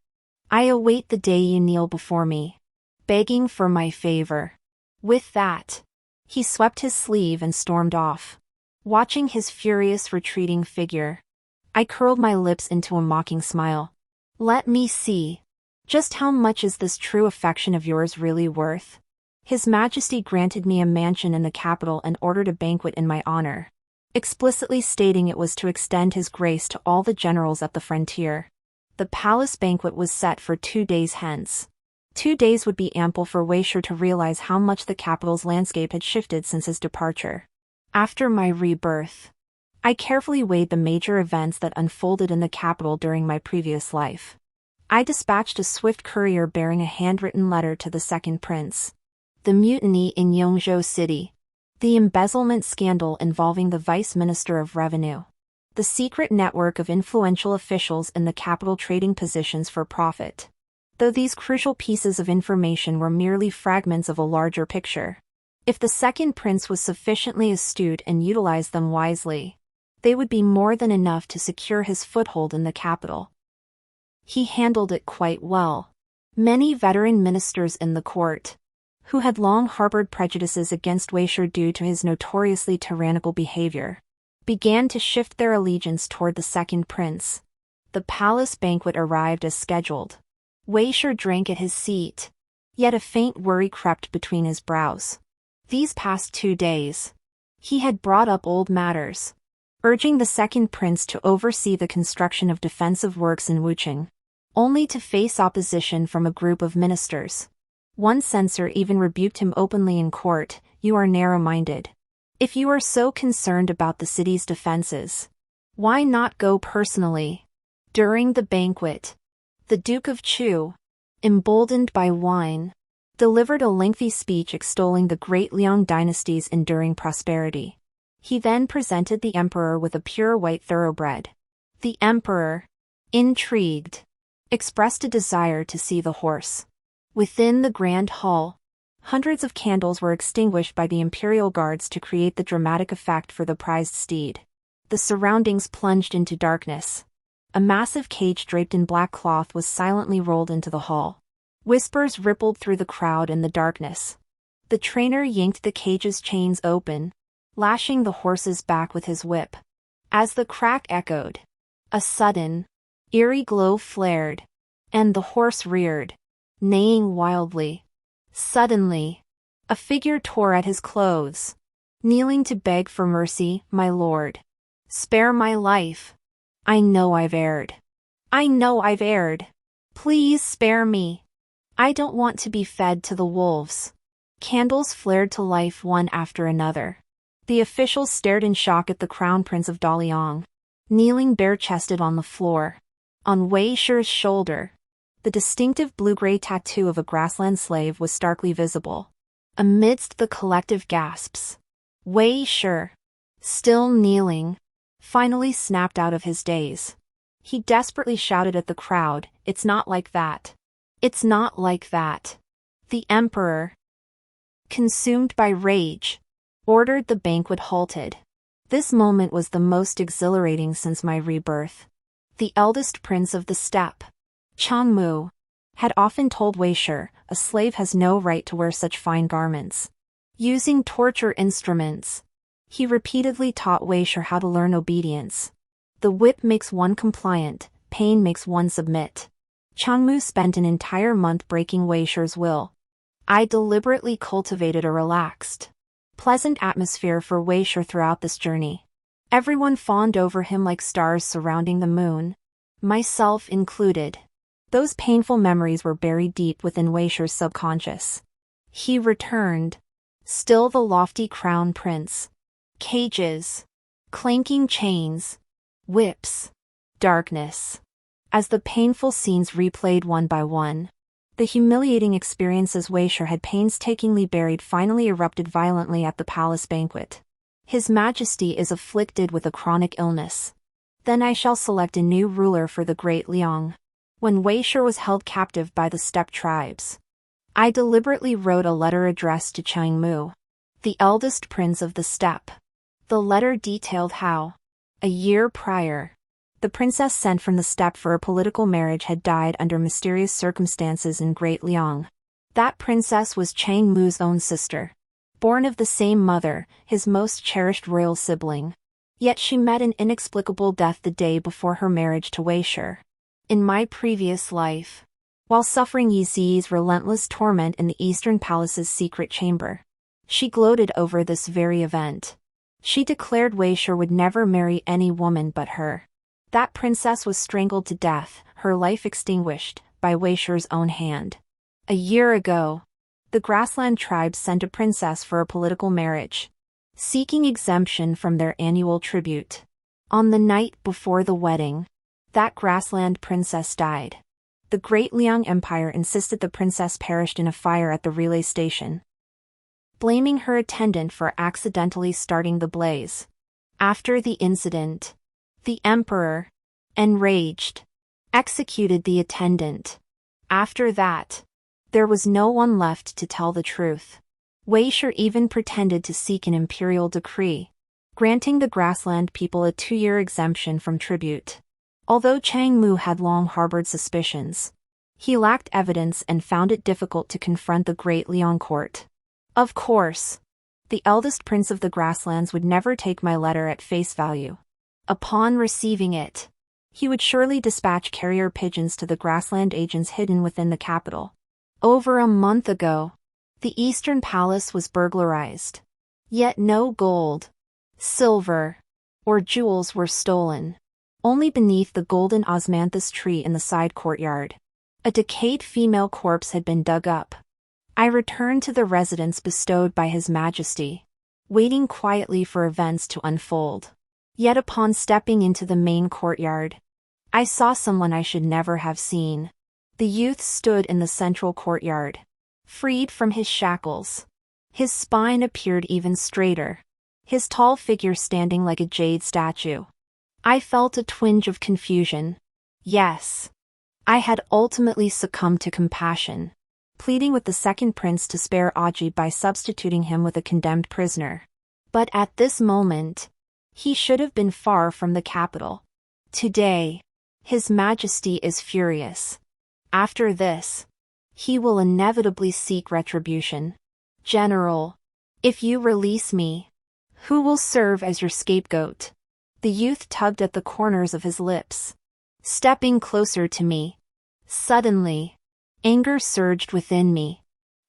I await the day you kneel before me, begging for my favor. With that, he swept his sleeve and stormed off. Watching his furious retreating figure, I curled my lips into a mocking smile. Let me see. Just how much is this true affection of yours really worth? His Majesty granted me a mansion in the capital and ordered a banquet in my honor, explicitly stating it was to extend his grace to all the generals at the frontier. The palace banquet was set for 2 days hence. 2 days would be ample for Weishur to realize how much the capital's landscape had shifted since his departure. After my rebirth, I carefully weighed the major events that unfolded in the capital during my previous life. I dispatched a swift courier bearing a handwritten letter to the second prince. The mutiny in Yongzhou City. The embezzlement scandal involving the Vice Minister of Revenue. The secret network of influential officials in the capital trading positions for profit. Though these crucial pieces of information were merely fragments of a larger picture, if the second prince was sufficiently astute and utilized them wisely, they would be more than enough to secure his foothold in the capital. He handled it quite well. Many veteran ministers in the court, who had long harbored prejudices against Weishur due to his notoriously tyrannical behavior, began to shift their allegiance toward the second prince. The palace banquet arrived as scheduled. Weishur drank at his seat, yet a faint worry crept between his brows. These past 2 days, he had brought up old matters, urging the second prince to oversee the construction of defensive works in Wucheng, only to face opposition from a group of ministers. One censor even rebuked him openly in court. You are narrow-minded. If you are so concerned about the city's defenses, why not go personally? During the banquet, the Duke of Chu, emboldened by wine, delivered a lengthy speech extolling the great Liang dynasty's enduring prosperity. He then presented the emperor with a pure white thoroughbred. The emperor, intrigued, expressed a desire to see the horse. Within the grand hall, hundreds of candles were extinguished by the imperial guards to create the dramatic effect for the prized steed. The surroundings plunged into darkness. A massive cage draped in black cloth was silently rolled into the hall. Whispers rippled through the crowd in the darkness. The trainer yanked the cage's chains open, lashing the horse's back with his whip. As the crack echoed, a sudden, eerie glow flared, and the horse reared, neighing wildly. Suddenly, a figure tore at his clothes, kneeling to beg for mercy. "My lord, spare my life. I know I've erred. I know I've erred. Please spare me. I don't want to be fed to the wolves." Candles flared to life one after another. The officials stared in shock at the crown prince of Daliang, kneeling bare-chested on the floor. On Wei Shi's shoulder, the distinctive blue-gray tattoo of a grassland slave was starkly visible. Amidst the collective gasps, Wei Shi, still kneeling, finally snapped out of his daze. He desperately shouted at the crowd, "It's not like that. It's not like that." The emperor, consumed by rage, ordered the banquet halted. This moment was the most exhilarating since my rebirth. The eldest prince of the steppe, Changmu, had often told Wei Shi, "A slave has no right to wear such fine garments." Using torture instruments, he repeatedly taught Wei Shi how to learn obedience. The whip makes one compliant, pain makes one submit. Changmu spent an entire month breaking Wei Shi's will. I deliberately cultivated a relaxed, pleasant atmosphere for Wei Shi throughout this journey. Everyone fawned over him like stars surrounding the moon, myself included. Those painful memories were buried deep within Wei Shi's subconscious. He returned, still the lofty crown prince. Cages, clanking chains, whips, darkness. As the painful scenes replayed one by one, the humiliating experiences Wei Shi had painstakingly buried finally erupted violently at the palace banquet. His Majesty is afflicted with a chronic illness. Then I shall select a new ruler for the great Liang. When Wei Shi was held captive by the steppe tribes, I deliberately wrote a letter addressed to Changmu, the eldest prince of the steppe. The letter detailed how, a year prior, the princess sent from the steppe for a political marriage had died under mysterious circumstances in Great Liang. That princess was Changmu's own sister, born of the same mother, his most cherished royal sibling. Yet she met an inexplicable death the day before her marriage to Wei Shi. In my previous life, while suffering Yi Zi's relentless torment in the Eastern Palace's secret chamber, she gloated over this very event. She declared Wei Shi would never marry any woman but her. That princess was strangled to death, her life extinguished, by Wei Shi's own hand. A year ago, the grassland tribes sent a princess for a political marriage, seeking exemption from their annual tribute. On the night before the wedding, that grassland princess died. The Great Liang Empire insisted the princess perished in a fire at the relay station, blaming her attendant for accidentally starting the blaze. After the incident, the emperor, enraged, executed the attendant. After that, there was no one left to tell the truth. Wei Shi even pretended to seek an imperial decree, granting the grassland people a 2-year exemption from tribute. Although Changmu had long harbored suspicions, he lacked evidence and found it difficult to confront the Great Liang court. Of course, the eldest prince of the grasslands would never take my letter at face value. Upon receiving it, he would surely dispatch carrier pigeons to the grassland agents hidden within the capital. Over a month ago, the Eastern Palace was burglarized. Yet no gold, silver, or jewels were stolen. Only beneath the golden osmanthus tree in the side courtyard, a decayed female corpse had been dug up. I returned to the residence bestowed by His Majesty, waiting quietly for events to unfold. Yet upon stepping into the main courtyard, I saw someone I should never have seen. The youth stood in the central courtyard, freed from his shackles. His spine appeared even straighter, his tall figure standing like a jade statue. I felt a twinge of confusion. Yes, I had ultimately succumbed to compassion, pleading with the second prince to spare Aji by substituting him with a condemned prisoner. But at this moment, he should have been far from the capital. Today, His Majesty is furious. After this, he will inevitably seek retribution. General, if you release me, who will serve as your scapegoat? The youth tugged at the corners of his lips, stepping closer to me. Suddenly, anger surged within me.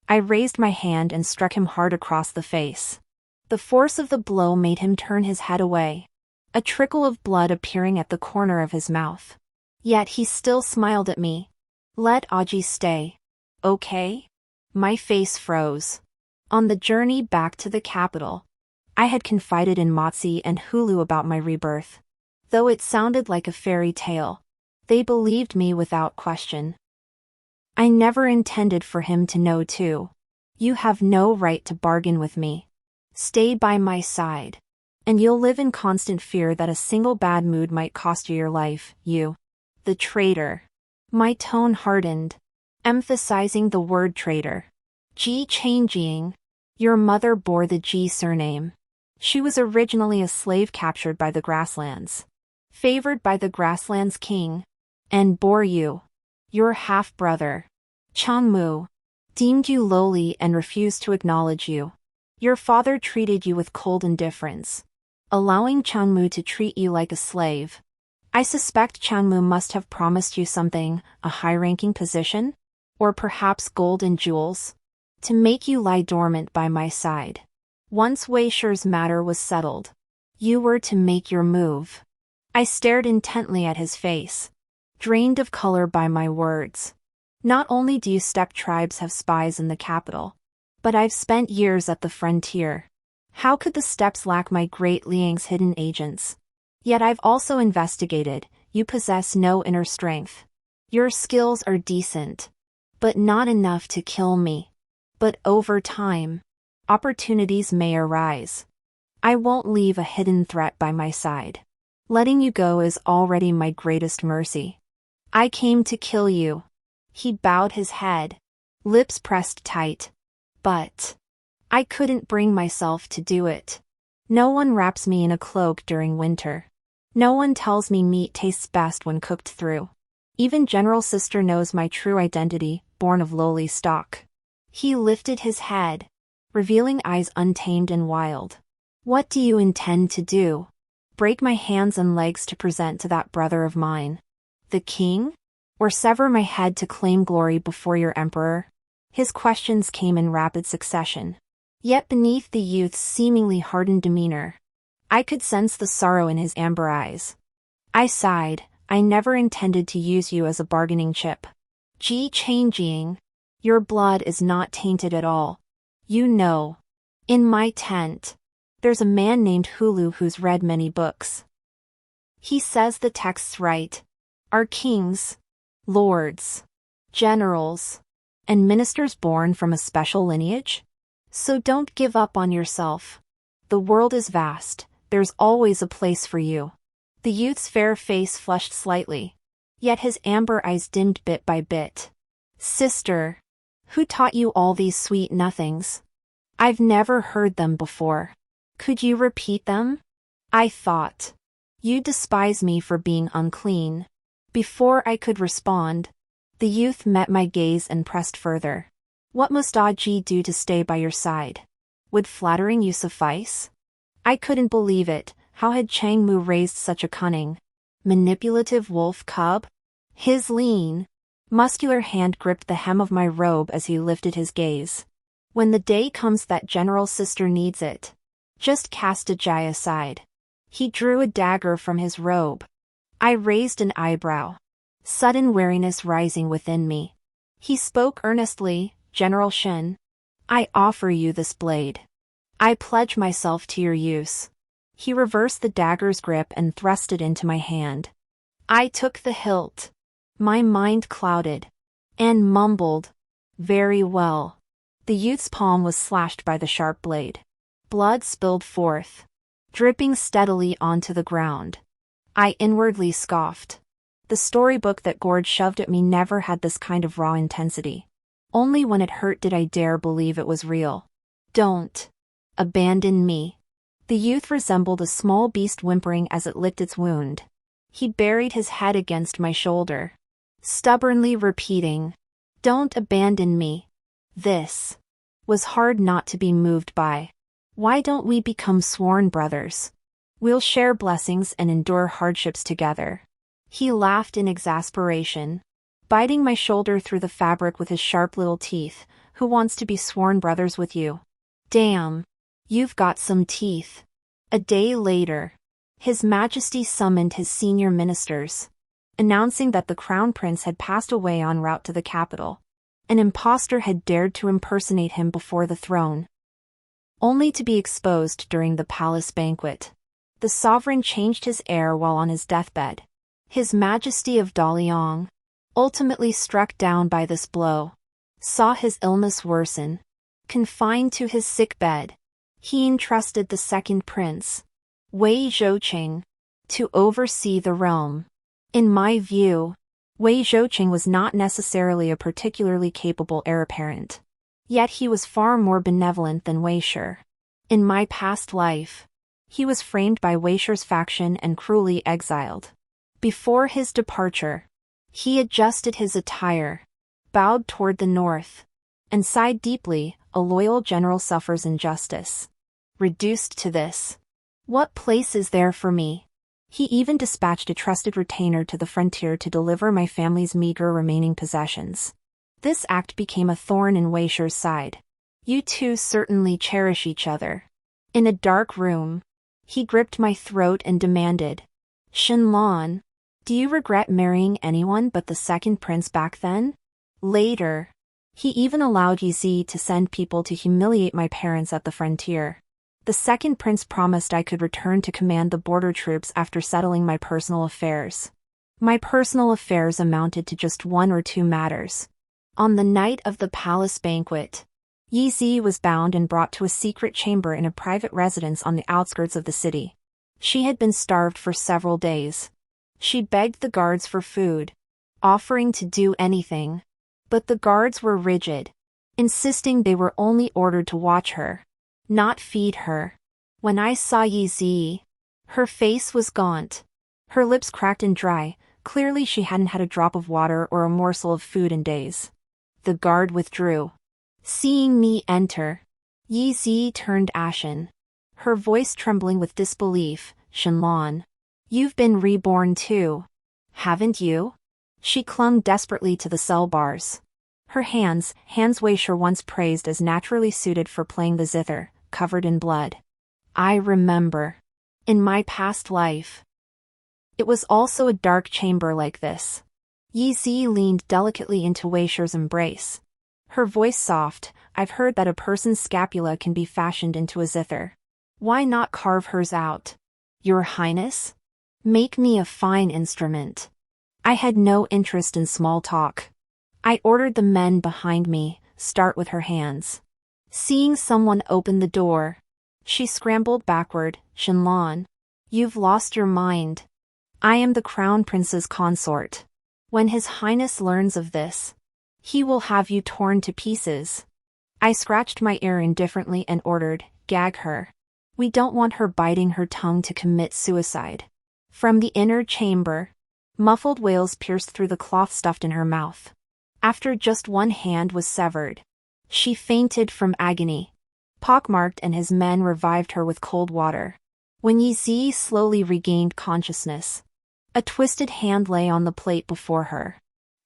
I raised my hand and struck him hard across the face. The force of the blow made him turn his head away, a trickle of blood appearing at the corner of his mouth. Yet he still smiled at me. Let Aji stay. Okay? My face froze. On the journey back to the capital, I had confided in Motsi and Hulu about my rebirth. Though it sounded like a fairy tale, they believed me without question. I never intended for him to know too. You have no right to bargain with me. Stay by my side, and you'll live in constant fear that a single bad mood might cost you your life, you. The traitor. My tone hardened, emphasizing the word traitor. Ji Changjiang. Your mother bore the Ji surname. She was originally a slave captured by the grasslands, favored by the grasslands king, and bore you, your half-brother, Changmu, deemed you lowly and refused to acknowledge you. Your father treated you with cold indifference, allowing Changmu to treat you like a slave. I suspect Changmu must have promised you something, a high-ranking position, or perhaps gold and jewels, to make you lie dormant by my side. Once Wei Shi's matter was settled, you were to make your move. I stared intently at his face, drained of color by my words. Not only do you steppe tribes have spies in the capital, but I've spent years at the frontier. How could the steppes lack my great Liang's hidden agents? Yet I've also investigated, you possess no inner strength. Your skills are decent, but not enough to kill me. But over time, opportunities may arise. I won't leave a hidden threat by my side. Letting you go is already my greatest mercy. I came to kill you. He bowed his head, lips pressed tight. But I couldn't bring myself to do it. No one wraps me in a cloak during winter. No one tells me meat tastes best when cooked through. Even General Sister knows my true identity, born of lowly stock. He lifted his head, revealing eyes untamed and wild. What do you intend to do? Break my hands and legs to present to that brother of mine, the king? Or sever my head to claim glory before your emperor? His questions came in rapid succession. Yet beneath the youth's seemingly hardened demeanor, I could sense the sorrow in his amber eyes. I sighed. I never intended to use you as a bargaining chip. Ji Changjiang, your blood is not tainted at all. You know, in my tent, there's a man named Hulu who's read many books. He says the text's right. Our kings, lords, generals, and ministers born from a special lineage? So don't give up on yourself. The world is vast, there's always a place for you. The youth's fair face flushed slightly, yet his amber eyes dimmed bit by bit. Sister, who taught you all these sweet nothings? I've never heard them before. Could you repeat them? I thought. You despise me for being unclean. Before I could respond, the youth met my gaze and pressed further. What must Aji do to stay by your side? Would flattering you suffice? I couldn't believe it. How had Changmu raised such a cunning, manipulative wolf cub? His lean, muscular hand gripped the hem of my robe as he lifted his gaze. When the day comes that General Sister needs it, just cast Ajay aside. He drew a dagger from his robe. I raised an eyebrow, sudden wariness rising within me. He spoke earnestly, General Shen. I offer you this blade. I pledge myself to your use. He reversed the dagger's grip and thrust it into my hand. I took the hilt. My mind clouded, and mumbled, very well. The youth's palm was slashed by the sharp blade. Blood spilled forth, dripping steadily onto the ground. I inwardly scoffed. The storybook that Gord shoved at me never had this kind of raw intensity. Only when it hurt did I dare believe it was real. Don't abandon me. The youth resembled a small beast whimpering as it licked its wound. He buried his head against my shoulder, stubbornly repeating, "Don't abandon me." This was hard not to be moved by. Why don't we become sworn brothers? We'll share blessings and endure hardships together. He laughed in exasperation, biting my shoulder through the fabric with his sharp little teeth. Who wants to be sworn brothers with you? Damn, you've got some teeth. A day later, His Majesty summoned his senior ministers, announcing that the Crown Prince had passed away en route to the capital. An impostor had dared to impersonate him before the throne, only to be exposed during the palace banquet. The sovereign changed his heir while on his deathbed. His Majesty of Daliang, ultimately struck down by this blow, saw his illness worsen. Confined to his sick bed, he entrusted the second prince, Wei Zhouqing, to oversee the realm. In my view, Wei Zhouqing was not necessarily a particularly capable heir apparent. Yet he was far more benevolent than Wei Shi. In my past life, he was framed by Wei Shi's faction and cruelly exiled. Before his departure, he adjusted his attire, bowed toward the north, and sighed deeply. A loyal general suffers injustice. Reduced to this, what place is there for me? He even dispatched a trusted retainer to the frontier to deliver my family's meager remaining possessions. This act became a thorn in Wei Shi's side. You two certainly cherish each other. In a dark room, he gripped my throat and demanded, Shenlan, do you regret marrying anyone but the second prince back then? Later, he even allowed Yizi to send people to humiliate my parents at the frontier. The second prince promised I could return to command the border troops after settling my personal affairs. My personal affairs amounted to just one or two matters. On the night of the palace banquet, Yizi was bound and brought to a secret chamber in a private residence on the outskirts of the city. She had been starved for several days. She begged the guards for food, offering to do anything. But the guards were rigid, insisting they were only ordered to watch her, not feed her. When I saw Yizi, her face was gaunt, her lips cracked and dry. Clearly she hadn't had a drop of water or a morsel of food in days. The guard withdrew. Seeing me enter, Yizi turned ashen, her voice trembling with disbelief. Shenlan, you've been reborn too, haven't you? She clung desperately to the cell bars. Her hands Wei Shi once praised as naturally suited for playing the zither, covered in blood. I remember. In my past life, it was also a dark chamber like this. Yizi leaned delicately into Wei Shi's embrace. Her voice soft. I've heard that a person's scapula can be fashioned into a zither. Why not carve hers out? Your Highness? Make me a fine instrument. I had no interest in small talk. I ordered the men behind me, start with her hands. Seeing someone open the door, she scrambled backward. Shenlan, you've lost your mind. I am the Crown Prince's consort. When His Highness learns of this, he will have you torn to pieces. I scratched my ear indifferently and ordered, gag her. We don't want her biting her tongue to commit suicide. From the inner chamber, muffled wails pierced through the cloth stuffed in her mouth. After just one hand was severed, she fainted from agony. Pockmarked and his men revived her with cold water. When Yizi slowly regained consciousness, a twisted hand lay on the plate before her.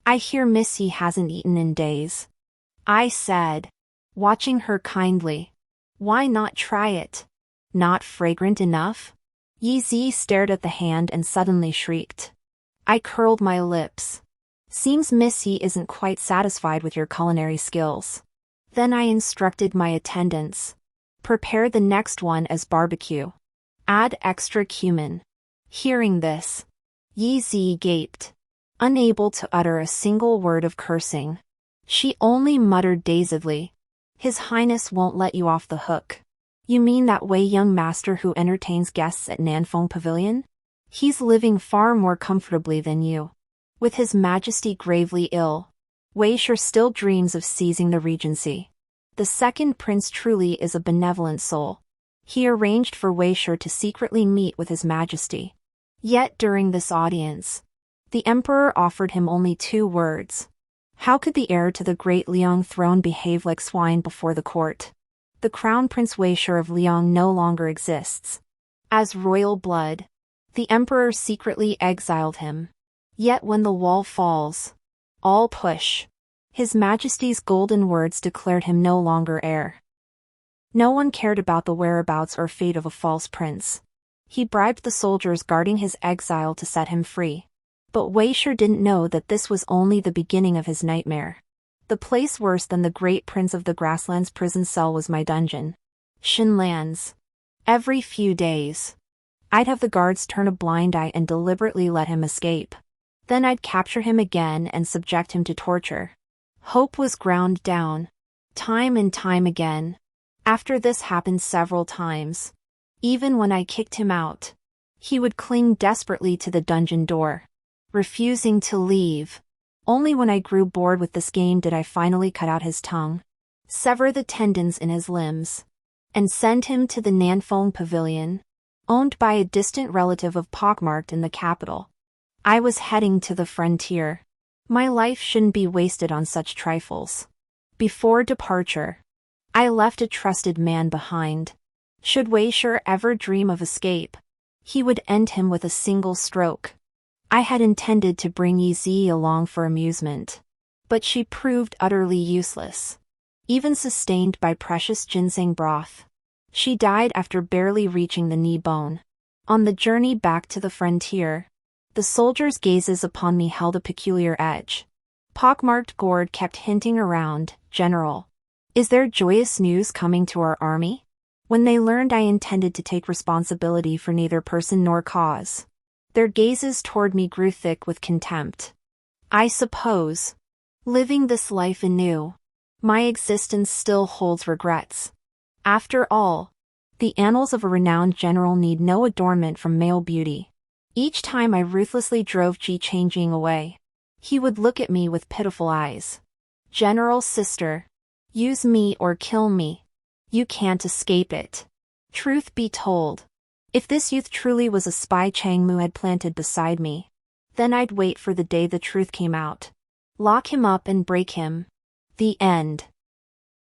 I hear Missy hasn't eaten in days, I said, watching her kindly. Why not try it? Not fragrant enough? Yizi stared at the hand and suddenly shrieked. I curled my lips. Seems Missy isn't quite satisfied with your culinary skills. Then I instructed my attendants. Prepare the next one as barbecue. Add extra cumin. Hearing this, Yizi gaped, unable to utter a single word of cursing. She only muttered dazedly, His Highness won't let you off the hook. You mean that Wei young master who entertains guests at Nanfeng Pavilion? He's living far more comfortably than you. With His Majesty gravely ill, Wei sure still dreams of seizing the regency. The second prince truly is a benevolent soul. He arranged for Wei Shi to secretly meet with His Majesty. Yet during this audience, the emperor offered him only 2 words. How could the heir to the great Liang throne behave like swine before the court? The crown prince Wei Shi of Liang no longer exists. As royal blood, the emperor secretly exiled him. Yet when the wall falls, all push. His Majesty's golden words declared him no longer heir. No one cared about the whereabouts or fate of a false prince. He bribed the soldiers guarding his exile to set him free. But Wei Shi didn't know that this was only the beginning of his nightmare. The place worse than the great prince of the grasslands prison cell was my dungeon. Shinlands. Every few days, I'd have the guards turn a blind eye and deliberately let him escape. Then I'd capture him again and subject him to torture. Hope was ground down. Time and time again. After this happened several times, even when I kicked him out, he would cling desperately to the dungeon door, refusing to leave. Only when I grew bored with this game did I finally cut out his tongue, sever the tendons in his limbs, and send him to the Nanfeng Pavilion, owned by a distant relative of pockmarked in the capital. I was heading to the frontier. My life shouldn't be wasted on such trifles. Before departure, I left a trusted man behind. Should Wei Shi ever dream of escape, he would end him with a single stroke. I had intended to bring Yi Zi along for amusement, but she proved utterly useless. Even sustained by precious ginseng broth, she died after barely reaching the knee bone. On the journey back to the frontier, the soldiers' gazes upon me held a peculiar edge. Pockmarked Gord kept hinting around, "General, is there joyous news coming to our army?" When they learned I intended to take responsibility for neither person nor cause, their gazes toward me grew thick with contempt. I suppose, living this life anew, my existence still holds regrets. After all, the annals of a renowned general need no adornment from male beauty. Each time I ruthlessly drove Ji changing away, he would look at me with pitiful eyes. "General sister, use me or kill me. You can't escape it." Truth be told, if this youth truly was a spy Chang Mu had planted beside me, then I'd wait for the day the truth came out. Lock him up and break him. The end.